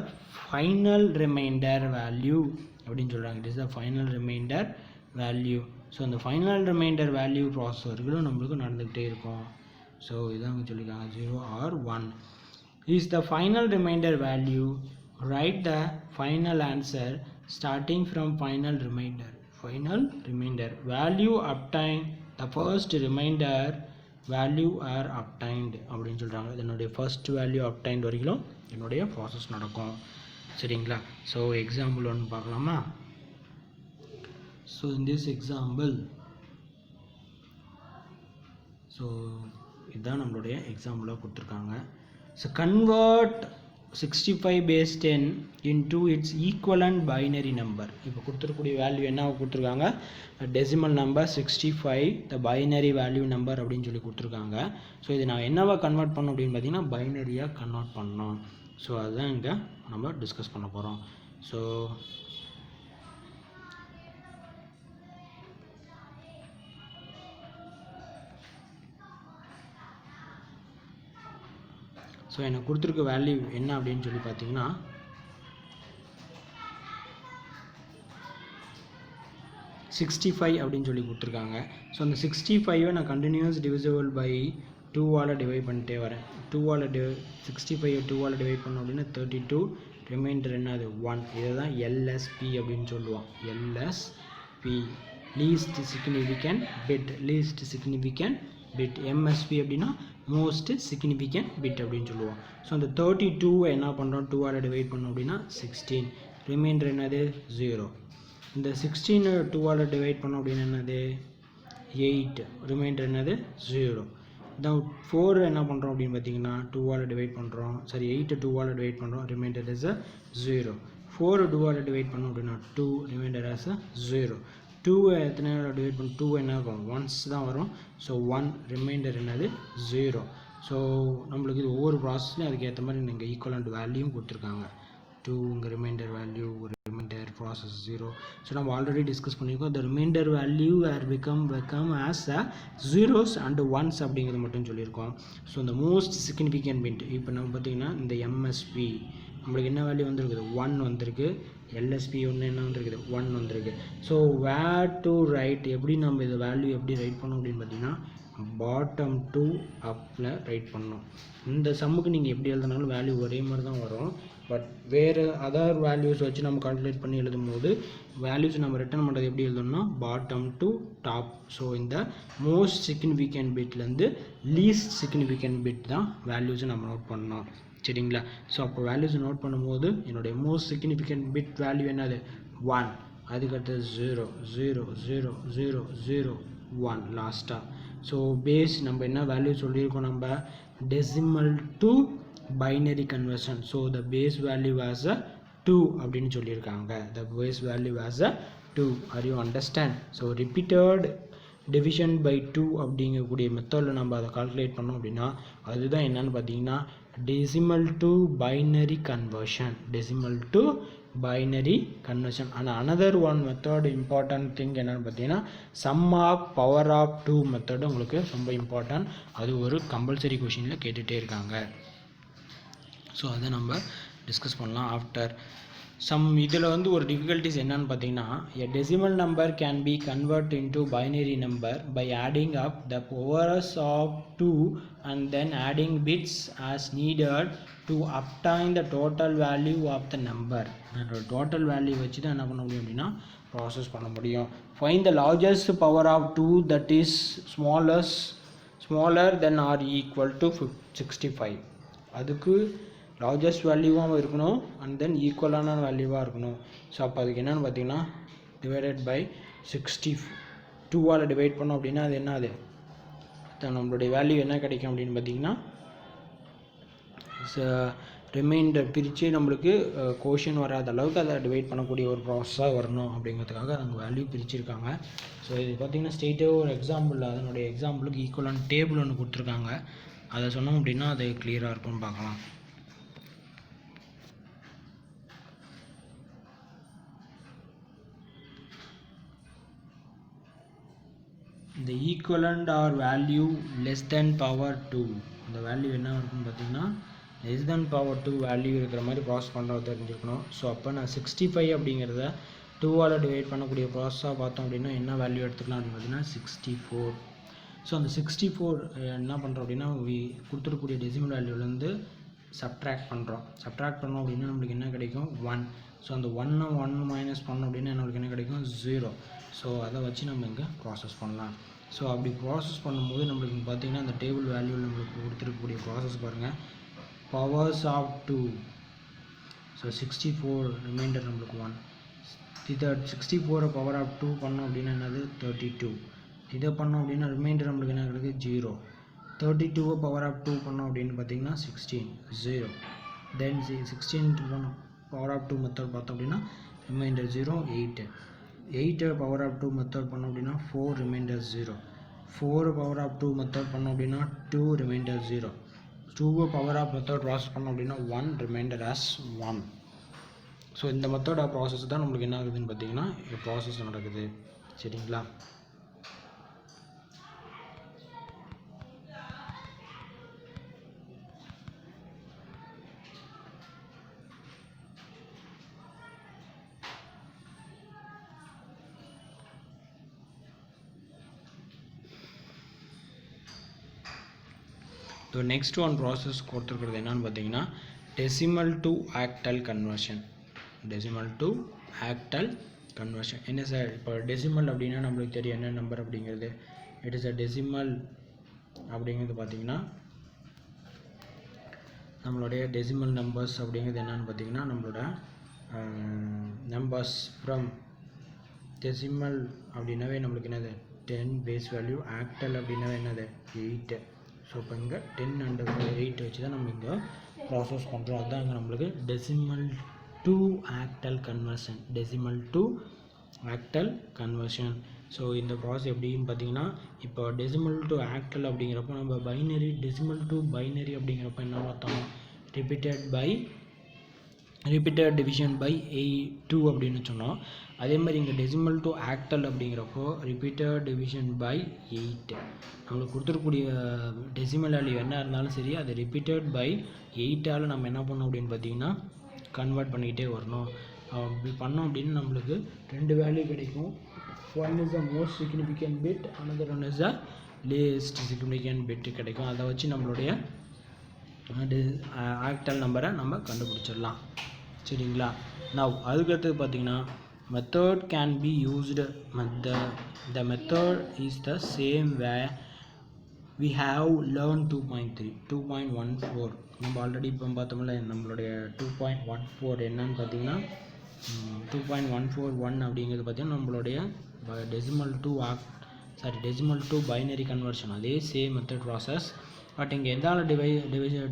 final remainder value அப்படின்னு சொல்கிறாங்க. it is the final remainder value. So அந்த ஃபைனல் ரிமைண்டர் வேல்யூ ப்ராசஸ் வரைக்கும் நம்மளுக்கு நடந்துக்கிட்டே இருக்கும். ஸோ இதான் சொல்லியிருக்காங்க 0 or 1 is the final remainder value. Write the final answer starting from final remainder value obtained. The first remainder value are obtained அப்படின்னு சொல்கிறாங்க. இதனுடைய ஃபர்ஸ்ட் வேல்யூ obtained வரைக்கும் என்னுடைய ப்ராசஸ் நடக்கும், சரிங்களா? ஸோ எக்ஸாம்பிள் ஒன்று பார்க்கலாமா? So in this example, so இதுதான் நம்மளுடைய எக்ஸாம்பிளாக கொடுத்துருக்காங்க. So convert 65 base 10 into its equivalent binary number. இப்போ கொடுத்துருக்கூடிய வேல்யூ என்ன கொடுத்துருக்காங்க, decimal number 65, the binary value number அப்படின்னு சொல்லி கொடுத்துருக்காங்க. ஸோ இது நான் என்னவா கன்வெர்ட் பண்ணோம் அப்படின்னு பார்த்தீங்கன்னா பைனரியாக கன்வெர்ட் பண்ணோம். ஸோ அதுதான் இங்கே நம்ம டிஸ்கஸ் பண்ண போகிறோம். ஸோ எனக்கு கொடுத்துருக்க வேல்யூ என்ன அப்படின்னு சொல்லி பார்த்தீங்கன்னா 65 அப்படின்னு சொல்லி கொடுத்துருக்காங்க. ஸோ அந்த 65 நான் கண்டினியூஸ் டிவிசிபிள் பை 2ஆல் டிவைட் பண்ணிட்டே வரேன். 65 2ஆல் டிவைட் பண்ணோம் அப்படின்னா 32, ரிமைண்டர் என்னது 1. இதை தான் எல்எஸ்பி அப்படின்னு சொல்லுவோம். LSB least significant bit. MSB அப்படின்னா மோஸ்ட் சிக்னிஃபிகண்ட் பிட் அப்படின்னு சொல்லுவோம். ஸோ அந்த 32 என்ன பண்ணுறோம், 2ஆல் டிவைட் பண்ணோம் அப்படின்னா 16, ரிமைண்டர் என்னது 0. இந்த 16 2ஆல் டிவைட் பண்ணோம் அப்படின்னா என்னது 8, ரிமைண்டர் என்னது 0. இந்த 4 என்ன பண்ணுறோம் அப்படின்னு பார்த்தீங்கன்னா 2ஆல் டிவைட் பண்ணுறோம். சரி 8 2ஆல் டிவைட் பண்ணுறோம். Reminder is 0. 4 2ஆல் டிவைட் பண்ணோம் அப்படின்னா 2, ரிமைண்டர் இஸ் 0. 2 எத்தனை டிவைட் பண்ண 2 என்ன இருக்கும் ஒன்ஸ் தான் வரும். ஸோ 1, ரிமைண்டர் என்னது 0. ஸோ நம்மளுக்கு இது ஒவ்வொரு ப்ராசஸ்லையும் அதுக்கு ஏற்ற மாதிரி நீங்கள் ஈக்குவலண்ட் வேல்யூவும் கொடுத்துருக்காங்க. 2 உங்கள் ரிமைண்டர் வேல்யூ, ஒரு ரிமைண்டர் ப்ராசஸ் 0. ஸோ நம்ம ஆல்ரெடி டிஸ்கஸ் பண்ணியிருக்கோம். The reminder value are become as a zeros and ones அப்படிங்கிறது மட்டும் சொல்லியிருக்கோம். ஸோ இந்த மோஸ்ட் சிக்னிஃபிகண்ட் பிட் இப்போ நம்ம பார்த்திங்கன்னா இந்த எம்எஸ்பி நம்மளுக்கு என்ன வேல்யூ வந்திருக்குது 1 வந்திருக்கு. எல்எஸ்பி ஒன்று என்ன வந்திருக்குது 1 வந்திருக்கு. ஸோ வேர் டு ரைட் எப்படி நம்ம இது வேல்யூ எப்படி ரைட் பண்ணோம் அப்படின்னு பார்த்தீங்கன்னா பாட்டம் டு அப்பில் ரைட் பண்ணோம். இந்த சம்முக்கு நீங்கள் எப்படி எழுதினாலும் வேல்யூ ஒரே மாதிரி தான் வரும். பட் வேறு அதர் வேல்யூஸ் வச்சு நம்ம கால்குலேட் பண்ணி எழுதும் போது வேல்யூஸ் நம்ம ரிட்டர்ன் பண்ணுறது எப்படி எழுதணும்னா பாட்டம் டு டாப். ஸோ இந்த மோஸ்ட் சிக்னிஃபிகண்ட் பிட்லேருந்து லீஸ்ட் சிக்னிஃபிகண்ட் பிட் தான் வேல்யூஸை நம்ம நோட் பண்ணோம். சரிங்களா? ஸோ அப்போ வேல்யூஸ் நோட் பண்ணும்போது என்னுடைய மோஸ்ட் சிக்னிஃபிகண்ட் பிட் வேல்யூ என்னது 1, அதுக்கடுத்து 0 0 0 0 0 1 லாஸ்ட்டாக. ஸோ பேஸ் நம்ம என்ன வேல்யூ சொல்லியிருக்கோம் நம்ம decimal to binary conversion. So the base value as a 2 அப்படின்னு சொல்லியிருக்காங்க. The base value as a 2. Are you understand? So repeated division by 2 அப்படிங்கக்கூடிய மெத்தடில் நம்ம அதை கால்குலேட் பண்ணோம் அப்படின்னா அதுதான் என்னன்னு பார்த்தீங்கன்னா decimal to binary conversion. Decimal to binary conversion. And another one method important thing என்னென்னு பார்த்தீங்கன்னா sum of power of 2 method உங்களுக்கு ரொம்ப இம்பார்ட்டன்ட். அது ஒரு கம்பல்சரி கொஷினில் கேட்டுகிட்டே இருக்காங்க. ஸோ அதை நம்ம டிஸ்கஸ் பண்ணலாம் ஆஃப்டர் சம். இதில் வந்து ஒரு டிஃபிகல்ட்டிஸ் என்னன்னு பார்த்தீங்கன்னா a decimal number can be converted into binary number by adding up the powers of 2 and then adding bits as needed to obtain the total value of the number. Total value வச்சு தான் என்ன பண்ண முடியும் அப்படின்னா process பண்ண முடியும். Find the largest power of 2 that is smaller than or equal to 65. அதுக்கு largest வேல்யூவாகவும் இருக்கணும் அண்ட் தென் ஈக்குவலான வேல்யூவாக இருக்கணும். ஸோ அப்போ அதுக்கு என்னென்னு பார்த்தீங்கன்னா டிவைடட் பை 62ஆல் டிவைட் பண்ணோம் அப்படின்னா அது என்ன அது நம்மளுடைய வேல்யூ என்ன கிடைக்கும் அப்படின்னு பார்த்தீங்கன்னா ரிமைண்டர் பிரித்து நம்மளுக்கு கோஷன் வராத அளவுக்கு அதை டிவைட் பண்ணக்கூடிய ஒரு ப்ராசஸாக வரணும் அப்படிங்கிறதுக்காக அவங்க வேல்யூ பிரிச்சுருக்காங்க. ஸோ இது பார்த்திங்கன்னா ஸ்ட்ரெயிட்டாக ஒரு எக்ஸாம்பிள் அதனுடைய எக்ஸாம்பிளுக்கு ஈக்குவலான டேபிள் ஒன்று கொடுத்துருக்காங்க. அதை சொன்னோம் அப்படின்னா அது கிளியராக இருக்கும்னு பார்க்கலாம். இந்த equivalent or value less than power 2 இந்த வேல்யூ என்ன இருக்குன்னு பார்த்தீங்கன்னா லெஸ் தென் பவர் 2 வேல்யூ இருக்கிற மாதிரி ப்ராசஸ் பண்ணுறது தெரிஞ்சுக்கணும். ஸோ அப்போ நான் 65 அப்படிங்கிறத 2ஆல் டிவைட் பண்ணக்கூடிய ப்ராசஸாக பார்த்தோம் அப்படின்னா என்ன வேல்யூ எடுத்துக்கலாம் அப்படின்னு பார்த்தீங்கன்னா 64. ஸோ அந்த 64 என்ன பண்ணுறோம் அப்படின்னா கொடுத்துருக்கக்கூடிய டெசிமல் வேல்யூலேருந்து சப்ட்ராக்ட் பண்ணுறோம். சப்ட்ராக்ட் பண்ணோம் அப்படின்னா நம்மளுக்கு என்ன கிடைக்கும் 1. ஸோ அந்த 1 மைனஸ் பண்ணோம் அப்படின்னா நம்மளுக்கு என்ன கிடைக்கும் 0. ஸோ அதை வச்சு நம்ம இங்கே ப்ராசஸ் பண்ணலாம். ஸோ அப்படி ப்ராசஸ் பண்ணும்போது நம்மளுக்கு பார்த்திங்கன்னா அந்த டேபிள் வேல்யூவில் நம்மளுக்கு கொடுத்துருக்கக்கூடிய ப்ராசஸ் பாருங்கள் பவர்ஸ் ஆஃப் 2. ஸோ 64 ரிமைண்டர் நம்மளுக்கு 1. இதை 64 பவர் ஆஃப் 2 பண்ணோம் அப்படின்னா என்னது 32. இதை பண்ணோம் அப்படின்னா ரிமைண்டர் நம்மளுக்கு என்ன கிடைக்குது 0. 32 பவர் ஆஃப் 2 பண்ணோம் அப்படின்னு பார்த்தீங்கன்னா 16 0. தென் 16 பவர் ஆஃப் 2 மெத்தட் பார்த்தோம் அப்படின்னா ரிமைண்டர் 0 8. 8 பவர் ஆஃப் 2 மெத்தட் பண்ணோம் அப்படின்னா 4 ரிமைண்டர் 0. 4 பவர் ஆஃப் 2 மெத்தட் பண்ணோம் அப்படின்னா 2 reminder 0. 2 power of method process பண்ணோம் அப்படின்னா 1 ரிமைண்டர் ஆஸ் 1. ஸோ இந்த மெத்தட் ஆஃப் ப்ராசஸ் தான் நம்மளுக்கு என்ன ஆகுதுன்னு பார்த்தீங்கன்னா ப்ராசஸ் நடக்குது. சரிங்களா? ஸோ நெக்ஸ்ட் ஒன் ப்ராசஸ் கொடுத்துருக்கிறது என்னன்னு பார்த்தீங்கன்னா decimal to octal conversion. Decimal to octal conversion என்ன சார்? இப்போ டெசிமல் அப்படின்னா நம்மளுக்கு தெரியும் என்ன நம்பர் அப்படிங்கிறது. இட் இஸ் அ டெசிமல் அப்படிங்கிறது பார்த்திங்கன்னா நம்மளுடைய டெசிமல் நம்பர்ஸ் அப்படிங்கிறது என்னென்னு பார்த்தீங்கன்னா நம்மளோட நம்பர்ஸ் ஃப்ரம் டெசிமல் அப்படின்னாவே நம்மளுக்கு என்னது 10 பேஸ் வேல்யூ. ஆக்டல் அப்படின்னாவே என்னது 8. ஸோ ஸோ இப்போ இங்கே 10 and 8 வச்சு தான் நம்ம இங்கே ப்ராசஸ் பண்ணுறோம். அதுதான் இங்கே நம்மளுக்கு decimal to octal conversion. Decimal to octal conversion. So இந்த ப்ராசஸ் எப்படின்னு பார்த்தீங்கன்னா, இப்போ டெசிமல் டு ஆக்டல் அப்படிங்கிறப்போ நம்ம பைனரி, டெசிமல் டு பைனரி அப்படிங்கிறப்ப என்ன பார்த்தோம், ரிப்பீட்டட் டிவிஷன் பை 2 அப்படின்னு சொன்னோம். அதே மாதிரி இங்கே டெசிமல் டு ஆக்டல் அப்படிங்கிறப்போ ரிப்பீட்டட் டிவிஷன் பை 8. நம்மளுக்கு கொடுத்துருக்கூடிய டெசிமல் வேல்யூ என்ன இருந்தாலும் சரி, அது ரிப்பீட்டட் பை 8ஆல் நம்ம என்ன பண்ணோம் அப்படின்னு பார்த்தீங்கன்னா கன்வெர்ட் பண்ணிக்கிட்டே வரணும். அப்படி பண்ணோம் அப்படின்னு நம்மளுக்கு 2 வேல்யூ கிடைக்கும். One is the most significant bit, another one is the least significant bit கிடைக்கும். அதை வச்சு நம்மளுடைய ஆக்டல் நம்பரை நம்ம கண்டுபிடிச்சிடலாம். சரிங்களா? நவ் அதுக்கடுத்தது பார்த்தீங்கன்னா method can be used. the method is the same where we have learned 2.14. நம்ம ஆல்ரெடி இப்போ பார்த்தோம்ல, நம்மளுடைய 2.14 என்னன்னு பார்த்தீங்கன்னா 2.141 அப்படிங்கிறது பார்த்தீங்கன்னா நம்மளுடைய டெசிமல் டு பைனரி கன்வர்ஷன். அதே சேம் மெத்தட் ப்ராசஸ். பட் இங்கே எதால்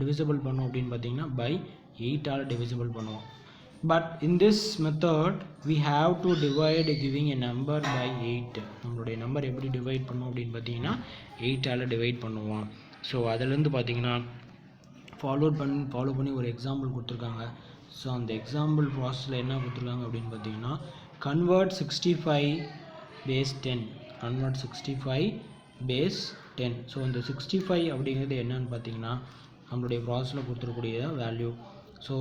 டிவிசிபிள் பண்ணுவோம் அப்படின்னு பார்த்தீங்கன்னா பை 8ஆல் டிவிசிபிள் பண்ணுவோம். But in this method we have to divide giving a number by 8. நம்மளுடைய நம்பர் எப்படி டிவைட் பண்ணுவோம் அப்படின்னு பார்த்தீங்கன்னா 8ஆல் டிவைட் பண்ணுவோம். ஸோ அதிலேருந்து பார்த்தீங்கன்னா ஃபாலோ பண்ணி ஒரு எக்ஸாம்பிள் கொடுத்துருக்காங்க. ஸோ அந்த எக்ஸாம்பிள் ப்ராசஸில் என்ன கொடுத்துருக்காங்க அப்படின்னு பார்த்தீங்கன்னா convert 65 base 10. ஸோ இந்த 65 அப்படிங்கிறது என்னன்னு பார்த்தீங்கன்னா நம்மளுடைய ப்ராசஸில் கொடுத்துருக்கூடிய வேல்யூ. ஸோ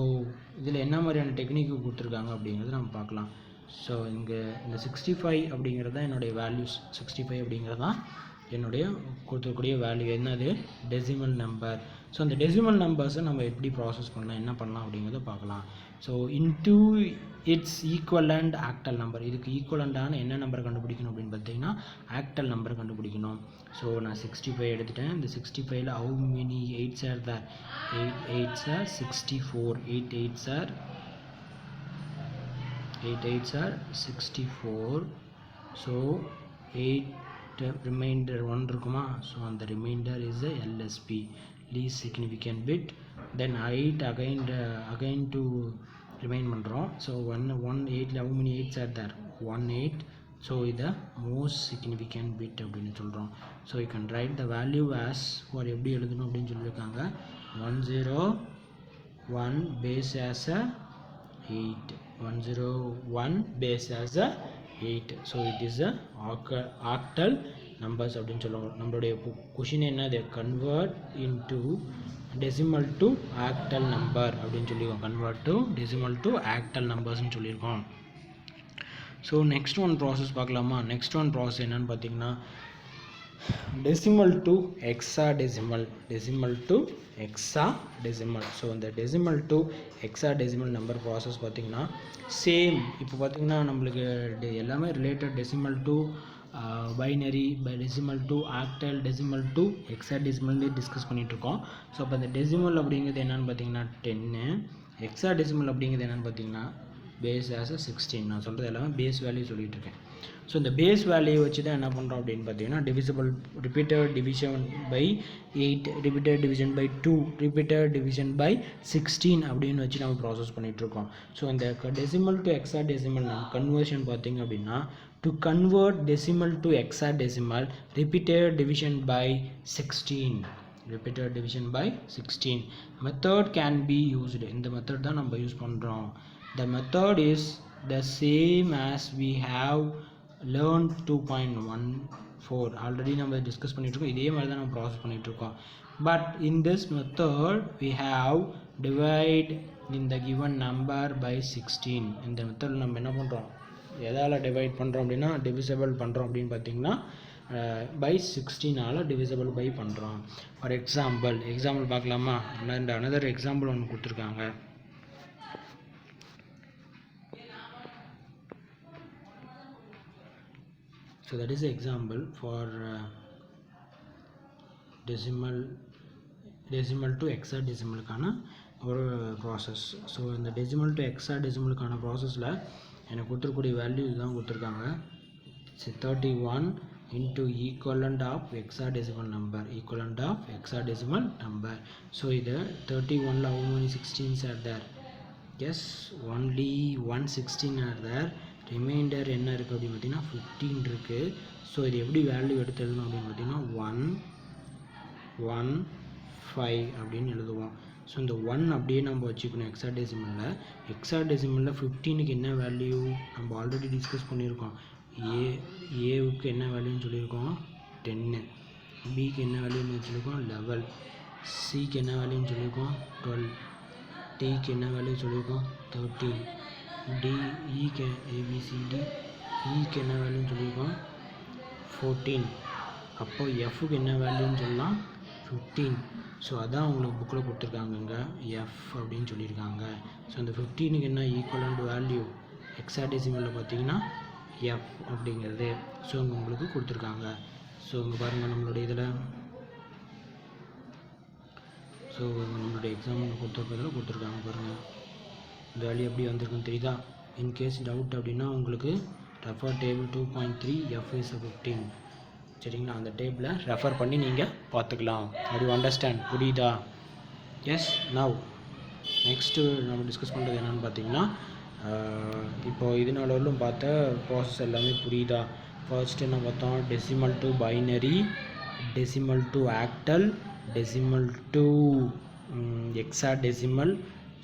இதில் என்ன மாதிரியான டெக்னிக்கு கொடுத்துருக்காங்க அப்படிங்கிறது நம்ம பார்க்கலாம். ஸோ இங்கே இந்த 65 அப்படிங்கிறது தான் என்னுடைய வேல்யூஸ். 65 அப்படிங்கிறது தான் என்னுடைய கொடுத்துருக்கூடிய வேல்யூ. என்னது? Decimal number. ஸோ அந்த டெசிமல் நம்பர்ஸை நம்ம எப்படி ப்ராசஸ் பண்ணலாம், என்ன பண்ணலாம் அப்படிங்கிறத பார்க்கலாம். So into it's equivalent octal number. இதுக்கு ஈக்குவலண்டான என்ன நம்பர் கண்டுபிடிக்கணும் அப்படின்னு பார்த்தீங்கன்னா ஆக்டல் நம்பர் கண்டுபிடிக்கணும். ஸோ நான் 65 எடுத்துட்டேன். இந்த 65ல் how many 8s are there? 8 8s are 64. 8 8s are 64. So 8 remainder 1 இருக்குமா? ஸோ அந்த remainder is a LSB, least significant bit. then 8 again to remind பண்ணுறோம். ஸோ 8ல் how many 8s are there? 1 8. So இதை most significant bit அப்படின்னு சொல்கிறோம். So you can write the value as for எப்படி எழுதணும் அப்படின்னு சொல்லியிருக்காங்க. 101 base as a 8. 101 base as a 8. So it is a octal numbers அப்படின்னு சொல்லுவாங்க. நம்மளுடைய கொஷின் என்ன? they convert into decimal to octal number அப்படின்னு சொல்லியிருக்கோம். convert to decimal to octal numbers சொல்லியிருக்கோம். ஸோ நெக்ஸ்ட் ஒன் ப்ராசஸ் பார்க்கலாமா? நெக்ஸ்ட் ஒன் ப்ராசஸ் என்னன்னு பார்த்தீங்கன்னா டெசிமல் டு ஹெக்ஸாடெசிமல். ஸோ இந்த decimal to hexadecimal number process பார்த்தீங்கன்னா சேம். இப்போ பார்த்தீங்கன்னா நம்மளுக்கு எல்லாமே related. Decimal to binary, decimal to octal, decimal to ஹெக்ஸாடெசிமல்னு டிஸ்கஸ் பண்ணிகிட்ருக்கோம். ஸோ அப்போ இந்த டெசிமல் அப்படிங்கிறது என்னென்னு பார்த்தீங்கன்னா 10. ஹெக்ஸாடெசிமல் அப்படிங்கிறது என்னென்னு பார்த்தீங்கன்னா பேஸ் ஆஸ் 16. நான் சொல்கிறது எல்லாமே பேஸ் வேல்யூ சொல்லிகிட்டு இருக்கேன். ஸோ இந்த பேஸ் வேல்யூ வச்சு தான் என்ன பண்ணுறோம் அப்படின்னு பார்த்தீங்கன்னா repeated division by 8, repeated division by 2, repeated division by 16 அப்படின்னு வச்சு நம்ம ப்ராசஸ் பண்ணிகிட்ருக்கோம். ஸோ இந்த டெசிமல் டு ஹெக்ஸாடெசிமல் கன்வர்ஷன் பார்த்திங்க அப்படின்னா to convert decimal to hexadecimal, repeated division by 16. Method can be used. இந்த மெத்தட் தான் நம்ம யூஸ் பண்ணுறோம். The method is the same as we have learned 2.14. Already நம்ம டிஸ்கஸ் பண்ணிகிட்ருக்கோம். இதே மாதிரி தான் நம்ம ப்ராசஸ் பண்ணிகிட்ருக்கோம். But in this method we have divide in the given number by 16. இந்த மெத்தடில் நம்ம என்ன பண்ணுறோம், எதால் டிவைட் பண்ணுறோம் அப்படின்னா டிவிசிபிள் பண்ணுறோம் அப்படின்னு பார்த்தீங்கன்னா பை 16ஆல் டிவிசிபிள் பை பண்ணுறோம். ஃபார் எக்ஸாம்பிள் பார்க்கலாமா? another எக்ஸாம்பிள் ஒன்று கொடுத்துருக்காங்க. So that is the example for decimal to hexadecimalக்கான ஒரு ப்ராசஸ். ஸோ இந்த டெசிமல் டு ஹெக்ஸாடெசிமலுக்கான ப்ராசஸில் எனக்கு கொடுத்துருக்கூடிய வேல்யூ இதுதான் கொடுத்துருக்காங்க. 31 into equivalent of hexadecimal number, so இது 31 how many 16s are there? Yes, only 116 are there. Remainder என்ன இருக்குது அப்படின்னு பார்த்தீங்கன்னா 15 இருக்குது. ஸோ இது எப்படி வேல்யூ எடுத்து எழுதணும் அப்படின்னு பார்த்தீங்கன்னா 115 அப்படின்னு எழுதுவோம். ஸோ இந்த 1 அப்படியே நம்ம வச்சுக்கணும் ஹெக்ஸாடெசிமலில் 15க்கு என்ன வேல்யூ நம்ம ஆல்ரெடி டிஸ்கஸ் பண்ணியிருக்கோம். ஏவுக்கு என்ன வேல்யூன்னு சொல்லியிருக்கோம் 10, பிக்கு என்ன வேல்யூன்னு வச்சுருக்கோம் 11, சிக்கு என்ன வேல்யூன்னு சொல்லியிருக்கோம் 12, டிக்கு என்ன வேல்யூ சொல்லியிருக்கோம் 13, டி இக்கு ஏபிசிடி இக்கு என்ன வேல்யூன்னு சொல்லியிருக்கோம் 14. அப்போ எஃப்க்கு என்ன வேல்யூன்னு சொல்லலாம் 15. ஸோ அதான் உங்களுக்கு புக்கில் கொடுத்துருக்காங்கங்க எஃப் அப்படின்னு சொல்லியிருக்காங்க. ஸோ அந்த 15க்கு என்ன ஈக்குவலண்ட் வேல்யூ ஹெக்ஸாடெசிமலில் பார்த்தீங்கன்னா எஃப் அப்படிங்கிறது. ஸோ இங்கே உங்களுக்கு கொடுத்துருக்காங்க. ஸோ இங்கே பாருங்கள் நம்மளுடைய இதில், ஸோ நம்மளுடைய எக்ஸாம்பிள் கொடுத்துருக்காங்க பாருங்கள். இந்த வேல்யூ எப்படி வந்திருக்குன்னு தெரியுதா? இன்கேஸ் டவுட் அப்படின்னா உங்களுக்கு ரெஃபர் டேபிள் 2.3 எஃப் இஸ் 15. சரிங்களா? அந்த டேபிளை ரெஃபர் பண்ணி நீங்கள் பார்த்துக்கலாம். அது அண்டர்ஸ்டாண்ட் புரியுதா? எஸ். நவ் நெக்ஸ்ட்டு நம்ம டிஸ்கஸ் பண்ணுறது என்னென்னு பார்த்தீங்கன்னா, இப்போது இதனாலும் பார்த்த ப்ராசஸ் எல்லாமே புரியுதா? ஃபர்ஸ்ட் என்ன பார்த்தோம்? Decimal to binary, decimal to octal, decimal to hexadecimal.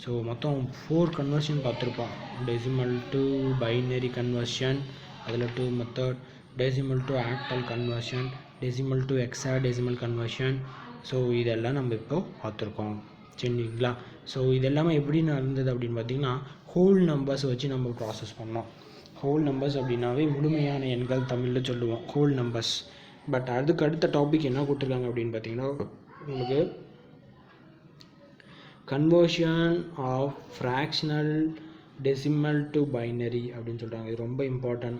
So மொத்தம் 4 கன்வர்ஷன் பார்த்துருப்போம். டெசிமல் டு பைனரி கன்வர்ஷன், அதில் 2 method, decimal to octal conversion, decimal to hexadecimal conversion. So இதெல்லாம் நம்ம இப்போ பார்த்துருக்கோம். சரிங்களா? ஸோ இதெல்லாமே எப்படி நடந்தது அப்படின்னு பார்த்தீங்கன்னா, ஹோல் நம்பர்ஸ் வச்சு நம்ம ப்ராசஸ் பண்ணோம். ஹோல் நம்பர்ஸ் அப்படின்னாவே முழுமையான எண்கள் தமிழில் சொல்லுவோம் ஹோல் நம்பர்ஸ். பட் அதுக்கு அடுத்த டாபிக் என்ன கொடுத்துருக்காங்க அப்படின்னு பார்த்தீங்கன்னா, உங்களுக்கு conversion of fractional decimal to binary அப்படின்னு சொல்கிறாங்க. இது ரொம்ப important.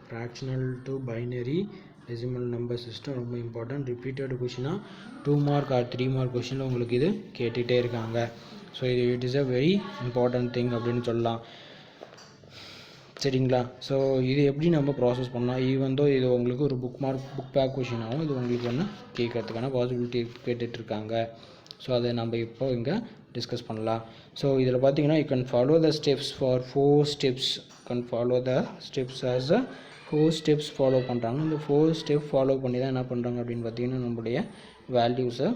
Fractional to binary decimal number system ரொம்ப இம்பார்ட்டன்ட். ரிப்பீட்டட் கொஷினாக 2 மார்க் ஆர் 3 மார்க் கொஷினில் உங்களுக்கு இது கேட்டுகிட்டே இருக்காங்க. ஸோ இது it is a very important thing அப்படின்னு சொல்லலாம். சரிங்களா? ஸோ இது எப்படி நம்ம ப்ராசஸ் பண்ணலாம்? ஈவன் தோ இது உங்களுக்கு ஒரு புக் பேக் கொஷின் ஆகும். இது உங்களுக்கு ஒன்று கேட்கறதுக்கான பாசிபிலிட்டி கேட்டுட்ருக்காங்க. ஸோ அதை நம்ம இப்போ இங்கே டிஸ்கஸ் பண்ணலாம். ஸோ இதில் பார்த்தீங்கன்னா, you can follow the steps for 4 steps. Can follow the steps as a 4 steps follow பண்ணுறாங்க. இந்த 4 ஸ்டெப் ஃபாலோ பண்ணி தான் என்ன பண்ணுறாங்க அப்படின்னு பார்த்தீங்கன்னா, நம்மளுடைய வேல்யூஸை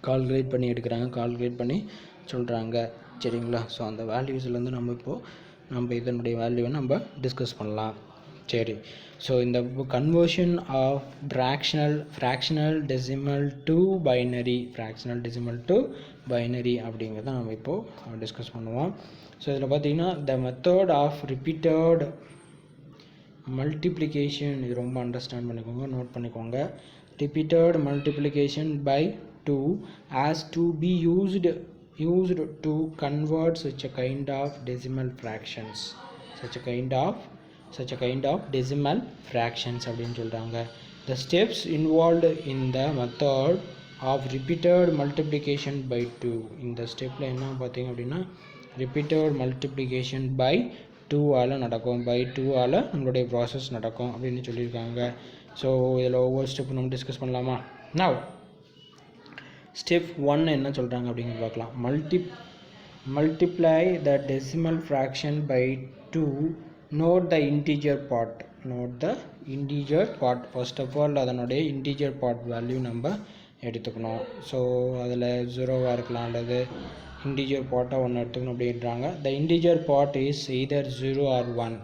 கால்குலேட் பண்ணி எடுக்கிறாங்க, கால்குலேட் பண்ணி சொல்கிறாங்க. சரிங்களா? ஸோ அந்த வேல்யூஸ்லேருந்து நம்ம இதனுடைய வேல்யூவை நம்ம டிஸ்கஸ் பண்ணலாம். சரி. ஸோ இந்த conversion of fractional decimal to binary, அப்படிங்கிறத நம்ம இப்போது டிஸ்கஸ் பண்ணுவோம். ஸோ இதில் பார்த்தீங்கன்னா, the method of repeated multiplication, இது ரொம்ப அண்டர்ஸ்டாண்ட் பண்ணிக்கோங்க, நோட் பண்ணிக்கோங்க. Repeated multiplication by 2 has to be used to convert such a kind of decimal fractions, such a kind of decimal fractions அப்படின்னு சொல்கிறாங்க. The steps involved in the method of repeated multiplication by 2. இந்த ஸ்டெப்பில் என்ன பார்த்தீங்க அப்படின்னா, repeated multiplication by 2 நடக்கும், by 2 நம்மளுடைய process நடக்கும் அப்படின்னு சொல்லியிருக்காங்க. ஸோ இதில் ஒவ்வொரு ஸ்டெப்பும் நம்ம டிஸ்கஸ் பண்ணலாமா? நவ் ஸ்டெப் 1 என்ன சொல்கிறாங்க அப்படிங்கிறது பார்க்கலாம். Multiply the decimal fraction by 2. Note the integer part. First of all அதனுடைய இன்டீஜர் பார்ட் வேல்யூ நம்ம எடுத்துக்கணும். ஸோ அதில் 0வாக இருக்கலாம் அல்லது இன்டீஜர் பார்ட்டாக ஒன்று எடுத்துக்கணும் அப்படின்றாங்க. த integer part is either 0 or 1.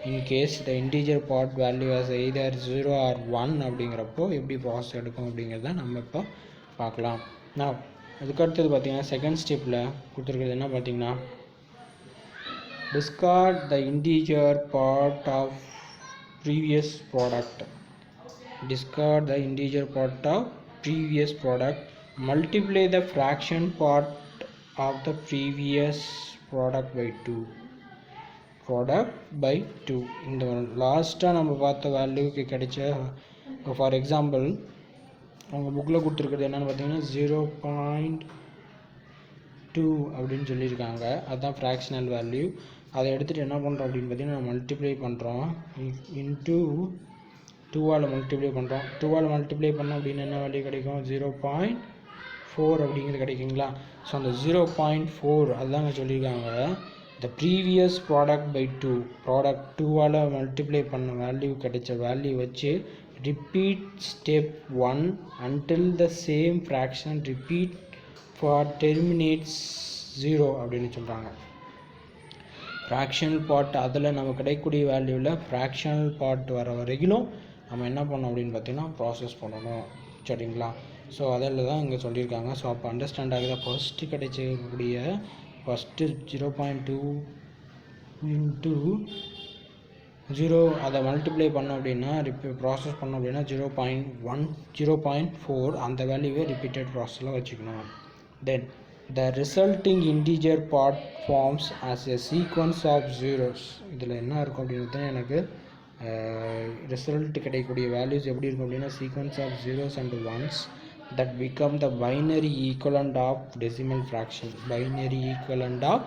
In case the integer part value as either 0 or 1 அப்படிங்கிறப்போ எப்படி ப்ராசஸ் எடுக்கும் அப்படிங்கிறத நம்ம இப்போ பார்க்கலாம். நான் அதுக்கடுத்தது பார்த்தீங்கன்னா, செகண்ட் ஸ்டெப்பில் கொடுத்துருக்கிறது என்ன பார்த்தீங்கன்னா, discard the integer part of previous product. Multiply the fraction part of the previous product by 2. இந்த லாஸ்ட்டாக நம்ம பார்த்த வேல்யூக்கு கிடைச்ச, ஃபார் எக்ஸாம்பிள் அவங்க புக்கில் கொடுத்துருக்குறது என்னென்னு பார்த்தீங்கன்னா 0.2 அப்படின்னு சொல்லியிருக்காங்க. அதுதான் ஃப்ராக்ஷனல் வேல்யூ. அதை எடுத்துகிட்டு என்ன பண்ணுறோம் அப்படின்னு பார்த்தீங்கன்னா, மல்டிப்ளை பண்ணுறோம் இன்ட்டு 2ஆல் மல்டிப்ளை பண்ணுறோம். 2ஆல் மல்டிப்ளை பண்ணோம் அப்படின்னு என்ன வேல்யூ கிடைக்கும்? 0.4 அப்படிங்கிறது கிடைக்குங்களா? ஸோ அந்த 0.4 அதுதாங்க சொல்லியிருக்காங்க. the previous product by 2 product 2ஆல் மல்டிப்ளை பண்ண வேல்யூ கிடைச்ச வேல்யூ வச்சு repeat step 1 until the same fraction repeat for terminates 0 அப்படின்னு சொல்கிறாங்க. ஃப்ராக்ஷனல் பார்ட் அதில் நம்ம கிடைக்கக்கூடிய வேல்யூவில் ஃப்ராக்ஷனல் பார்ட் வர வரைக்கும் நம்ம என்ன பண்ணோம் அப்படின்னு பார்த்தீங்கன்னா ப்ராசஸ் பண்ணணும். சரிங்களா? ஸோ அதில் தான் இங்கே சொல்லியிருக்காங்க. ஸோ அப்போ அண்டர்ஸ்டாண்ட் ஆகுது. ஃபஸ்ட்டு கிடைச்சக்கூடிய ஃபஸ்ட்டு 0.2 இன்ட்டு 0 அதை மல்டிப்ளை பண்ணோம் அப்படின்னா ப்ராசஸ் பண்ணோம் அப்படின்னா 0.4 அந்த வேல்யூவே ரிப்பீட்டட் ப்ராசஸில் வச்சுக்கணும். தென் the resulting integer part forms as a sequence of zeros. இதில் என்ன இருக்கும் அப்படின்னு எனக்கு ரிசல்ட் கிடைக்கக்கூடிய வேல்யூஸ் எப்படி இருக்கும் அப்படின்னா sequence of zeros and ones that become the binary equivalent of decimal fraction. binary equivalent of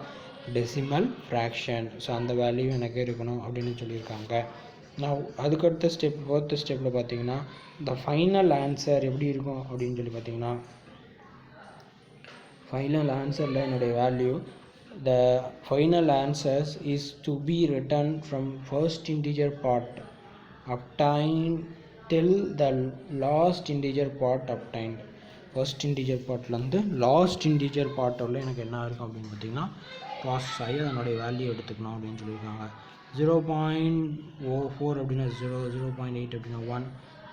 decimal fraction. So அந்த வேல்யூ எனக்கு இருக்கணும் அப்படின்னு சொல்லியிருக்காங்க. நான் அதுக்கடுத்த ஸ்டெப் ஃபோர்த்து ஸ்டெப்பில் பார்த்தீங்கன்னா the final answer எப்படி இருக்கும் அப்படின்னு சொல்லி பார்த்தீங்கன்னா ஃபைனல் ஆன்சரில் என்னுடைய value the final answers is to be written from first integer part obtained till the last integer part obtained. First integer பார்ட்லேருந்து லாஸ்ட் இன்டிஜர் பார்ட்டில் எனக்கு என்ன இருக்கும் அப்படின்னு பார்த்தீங்கன்னா ப்ராசஸ் ஆகி அதனுடைய வேல்யூ எடுத்துக்கணும் அப்படின்னு சொல்லியிருக்காங்க. 0.04 அப்படின்னா 0, 0.8 அப்படின்னா 1.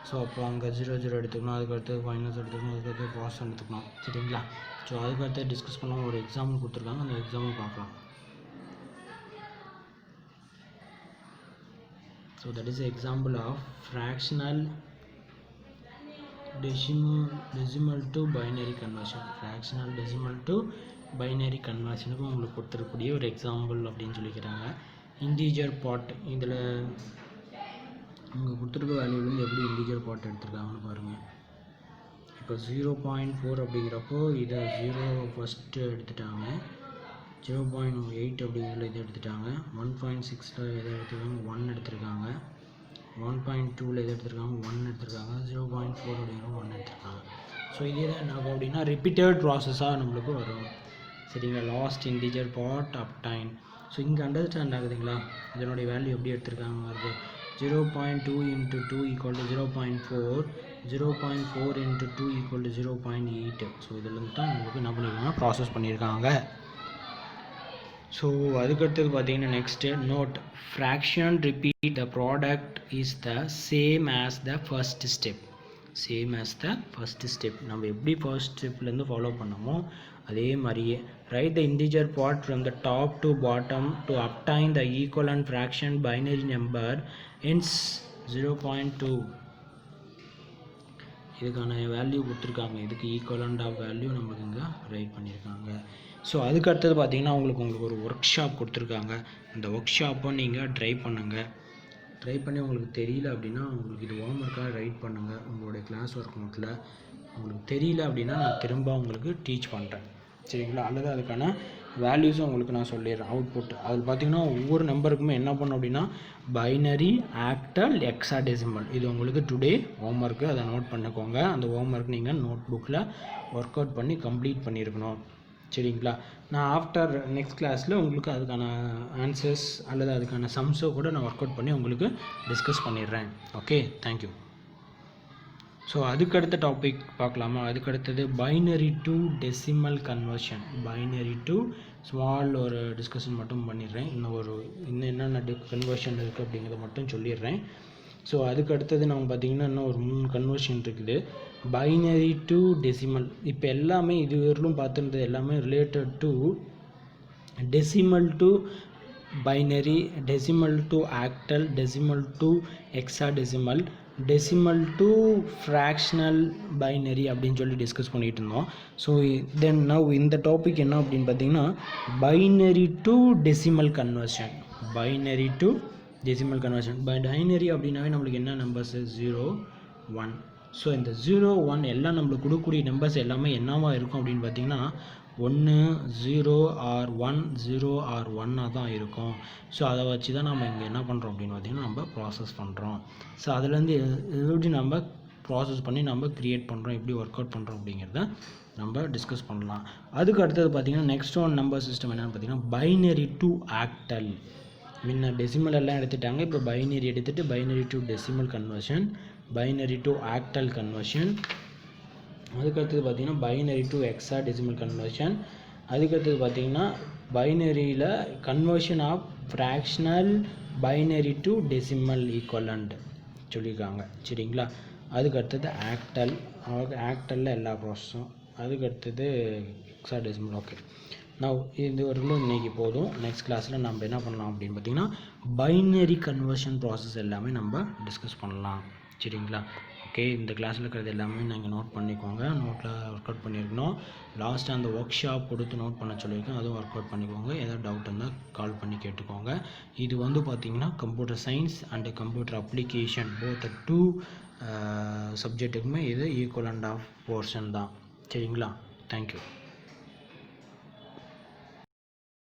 ஸோ அப்போ அங்கே 0 எடுத்துக்கணும், அதுக்கடுத்து ஃபைனல்ஸ் எடுத்துக்கணும், அதுக்கடுத்து ப்ராசஸ் எடுத்துக்கணும். சரிங்களா? ஸோ அதுக்கடுத்து டிஸ்கஸ் பண்ண ஒரு எக்ஸாம்பிள் கொடுத்துருக்காங்க, அந்த எக்ஸாம்பிள் பார்க்கலாம். So that is example of fractional decimal to binary conversion. Fractional decimal to binary கன்வர்ஷனுக்கு உங்களுக்கு கொடுத்துருக்கக்கூடிய ஒரு எக்ஸாம்பிள் அப்படின்னு சொல்லிக்கிறாங்க. இன்டீஜர் பார்ட் இதில் உங்களுக்கு கொடுத்துருக்க வேல்யூலேருந்து எப்படி இன்டீஜர் பார்ட் எடுத்துருக்காங்கன்னு பாருங்கள். இப்போ 0.4 அப்படிங்கிறப்போ இதை 0 ஃபஸ்ட்டு எடுத்துட்டாங்க, 0.8 அப்படிங்கிறதுல இதை எடுத்துட்டாங்க, 1.6ல் எதை எடுத்துருக்காங்க 1 எடுத்துருக்காங்க, 1.2ல் எது எடுத்துருக்காங்க 1 எடுத்துருக்காங்க, 0.4 அப்படிங்கிற 1 எடுத்துருக்காங்க. ஸோ இதே தான் என்ன ஆகும் அப்படின்னா ரிப்பீட்டட் ப்ராசஸாக நம்மளுக்கு வரும். சரிங்களா? Last integer part obtained. So இங்கே அண்டர்ஸ்டாண்ட் ஆகுதுங்களா? இதனுடைய வேல்யூ எப்படி எடுத்துருக்காங்க வருது. 0.2 into 2 equal to 0.4, 0.4 into 2 equal to 0.8. So இதில் தான் உங்களுக்கு என்ன பண்ணியிருக்காங்க ப்ராசஸ் பண்ணியிருக்காங்க. ஸோ அதுக்கடுத்தது பார்த்தீங்கன்னா next note fraction repeat the product is the same as the first step. Same as the first step நம்ம எப்படி ஃபர்ஸ்ட் ஸ்டெப்லேருந்து ஃபாலோ பண்ணோமோ அதே மாதிரியே write the integer part from the top to bottom to obtain the equivalent fraction binary number இன்ஸ் 0.2. இதுக்கான value கொடுத்துருக்காங்க, இதுக்கு ஈக்குவலண்ட் ஆஃப் வேல்யூ நம்மளுக்கு இங்கே ரைட் பண்ணியிருக்காங்க. ஸோ அதுக்கு அடுத்தது பார்த்தீங்கன்னா உங்களுக்கு ஒரு ஒர்க் ஷாப் கொடுத்துருக்காங்க. இந்த ஒர்க் ஷாப்பை நீங்கள் ட்ரை பண்ணுங்கள். ட்ரை பண்ணி உங்களுக்கு தெரியல அப்படின்னா உங்களுக்கு இது ஹோம் ஒர்க்காக ரைட் பண்ணுங்கள் உங்களுடைய கிளாஸ் ஒர்க் நோட்டில். உங்களுக்கு தெரியல அப்படின்னா நான் திரும்ப உங்களுக்கு டீச் பண்ணுறேன். சரிங்களா? அல்லது அதுக்கான வேல்யூஸும் உங்களுக்கு நான் சொல்லிடுறேன் அவுட்புட். அதில் பார்த்தீங்கன்னா ஒவ்வொரு நம்பருக்குமே என்ன பண்ணணும் அப்படின்னா பைனரி, ஆக்டல், ஹெக்ஸாடெசிமல். இது உங்களுக்கு டுடே ஹோம் ஒர்க்கு, அதை நோட் பண்ணிக்கோங்க. அந்த ஹோம் ஒர்க் நீங்கள் நோட் புக்கில் ஒர்க் அவுட் பண்ணி கம்ப்ளீட் பண்ணியிருக்கணும். சரிங்களா? நான் ஆஃப்டர் நெக்ஸ்ட் கிளாஸில் உங்களுக்கு அதுக்கான ஆன்சர்ஸ் அல்லது அதுக்கான சம்ஸோ கூட நான் ஒர்க் அவுட் பண்ணி உங்களுக்கு டிஸ்கஸ் பண்ணிடுறேன். Okay, thank you. ஸோ அதுக்கடுத்த டாபிக் பார்க்கலாமா? அதுக்கடுத்தது binary to decimal conversion. Binary to small ஒரு டிஸ்கஷன் மட்டும் பண்ணிடுறேன். இன்னும் என்னென்ன கன்வர்ஷன் இருக்குது அப்படிங்கிறத மட்டும் சொல்லிடுறேன். ஸோ அதுக்கு அடுத்தது நம்ம பார்த்திங்கன்னா இன்னும் ஒரு 3 கன்வர்ஷன் இருக்குது. Binary to decimal. இப்போ எல்லாமே இதுவரையிலும் பார்த்துருந்தது எல்லாமே related to decimal to binary, decimal to octal, decimal to hexadecimal, decimal to fractional binary அப்படின்னு சொல்லி டிஸ்கஸ் பண்ணிகிட்டு இருந்தோம். ஸோ தென் நவ் இந்த டாபிக் என்ன அப்படின்னு பார்த்தீங்கன்னா binary to decimal conversion. Binary to decimal conversion. Binary அப்படின்னாவே நம்மளுக்கு என்ன நம்பர்ஸு 0, 1. ஸோ இந்த 0 1 எல்லாம் நம்மளுக்கு கொடுக்கக்கூடிய நம்பர்ஸ் எல்லாமே என்னவா இருக்கும் அப்படின்னு பார்த்தீங்கன்னா 1 0 ஆர் 1 0 ஆர் 1 தான் இருக்கும். ஸோ அதை வச்சு தான் நம்ம இங்கே என்ன பண்ணுறோம் அப்படின்னு பார்த்தீங்கன்னா நம்ம ப்ராசஸ் பண்ணுறோம். ஸோ அதுலேருந்து எப்படி நம்ம ப்ராசஸ் பண்ணி நம்ம க்ரியேட் பண்ணுறோம், எப்படி ஒர்க் அவுட் பண்ணுறோம் அப்படிங்கிறத நம்ம டிஸ்கஸ் பண்ணலாம். அதுக்கு அடுத்தது பார்த்திங்கன்னா நெக்ஸ்ட் ஒன் நம்பர் சிஸ்டம் என்னென்னு பார்த்தீங்கன்னா பைனரி டு ஆக்டல். முன்ன டெசிமல் எல்லாம் எடுத்துட்டாங்க, இப்போ பைனரி எடுத்துகிட்டு binary to decimal conversion, binary to octal conversion, அதுக்கடுத்தது பார்த்திங்கன்னா binary to hexadecimal conversion, அதுக்கடுத்தது பார்த்திங்கன்னா பைனரியில் conversion of fractional binary to decimal equivalent சொல்லியிருக்காங்க. சரிங்களா? அதுக்கடுத்தது ஆக்டல், ஆக்டலில் எல்லா ப்ராசஸும், அதுக்கடுத்தது எக்ஸா டெசிமல். ஓகே, நான் இது வரைக்கும் இன்றைக்கி போதும். நெக்ஸ்ட் கிளாஸில் நம்ம என்ன பண்ணலாம் அப்படின்னு பார்த்திங்கன்னா பைனரி கன்வர்ஷன் ப்ராசஸ் எல்லாமே நம்ம டிஸ்கஸ் பண்ணலாம். சரிங்களா? ஓகே, இந்த கிளாஸில் இருக்கிறது எல்லாமே நீங்கள் நோட் பண்ணிக்கோங்க. நோட்டில் ஒர்க் அவுட் பண்ணியிருக்கணும். லாஸ்ட்டாக அந்த ஒர்க் ஷாப் கொடுத்து நோட் பண்ண சொல்லியிருக்கேன், அதுவும் ஒர்க் அவுட் பண்ணிக்கோங்க. ஏதாவது டவுட் இருந்தால் கால் பண்ணி கேட்டுக்கோங்க. இது வந்து பார்த்திங்கன்னா computer science and computer application both 2 சப்ஜெக்ட்டுக்குமே இது ஈக்குவலண்ட் ஆஃப் போர்ஷன் தான். சரிங்களா? தேங்க்யூ.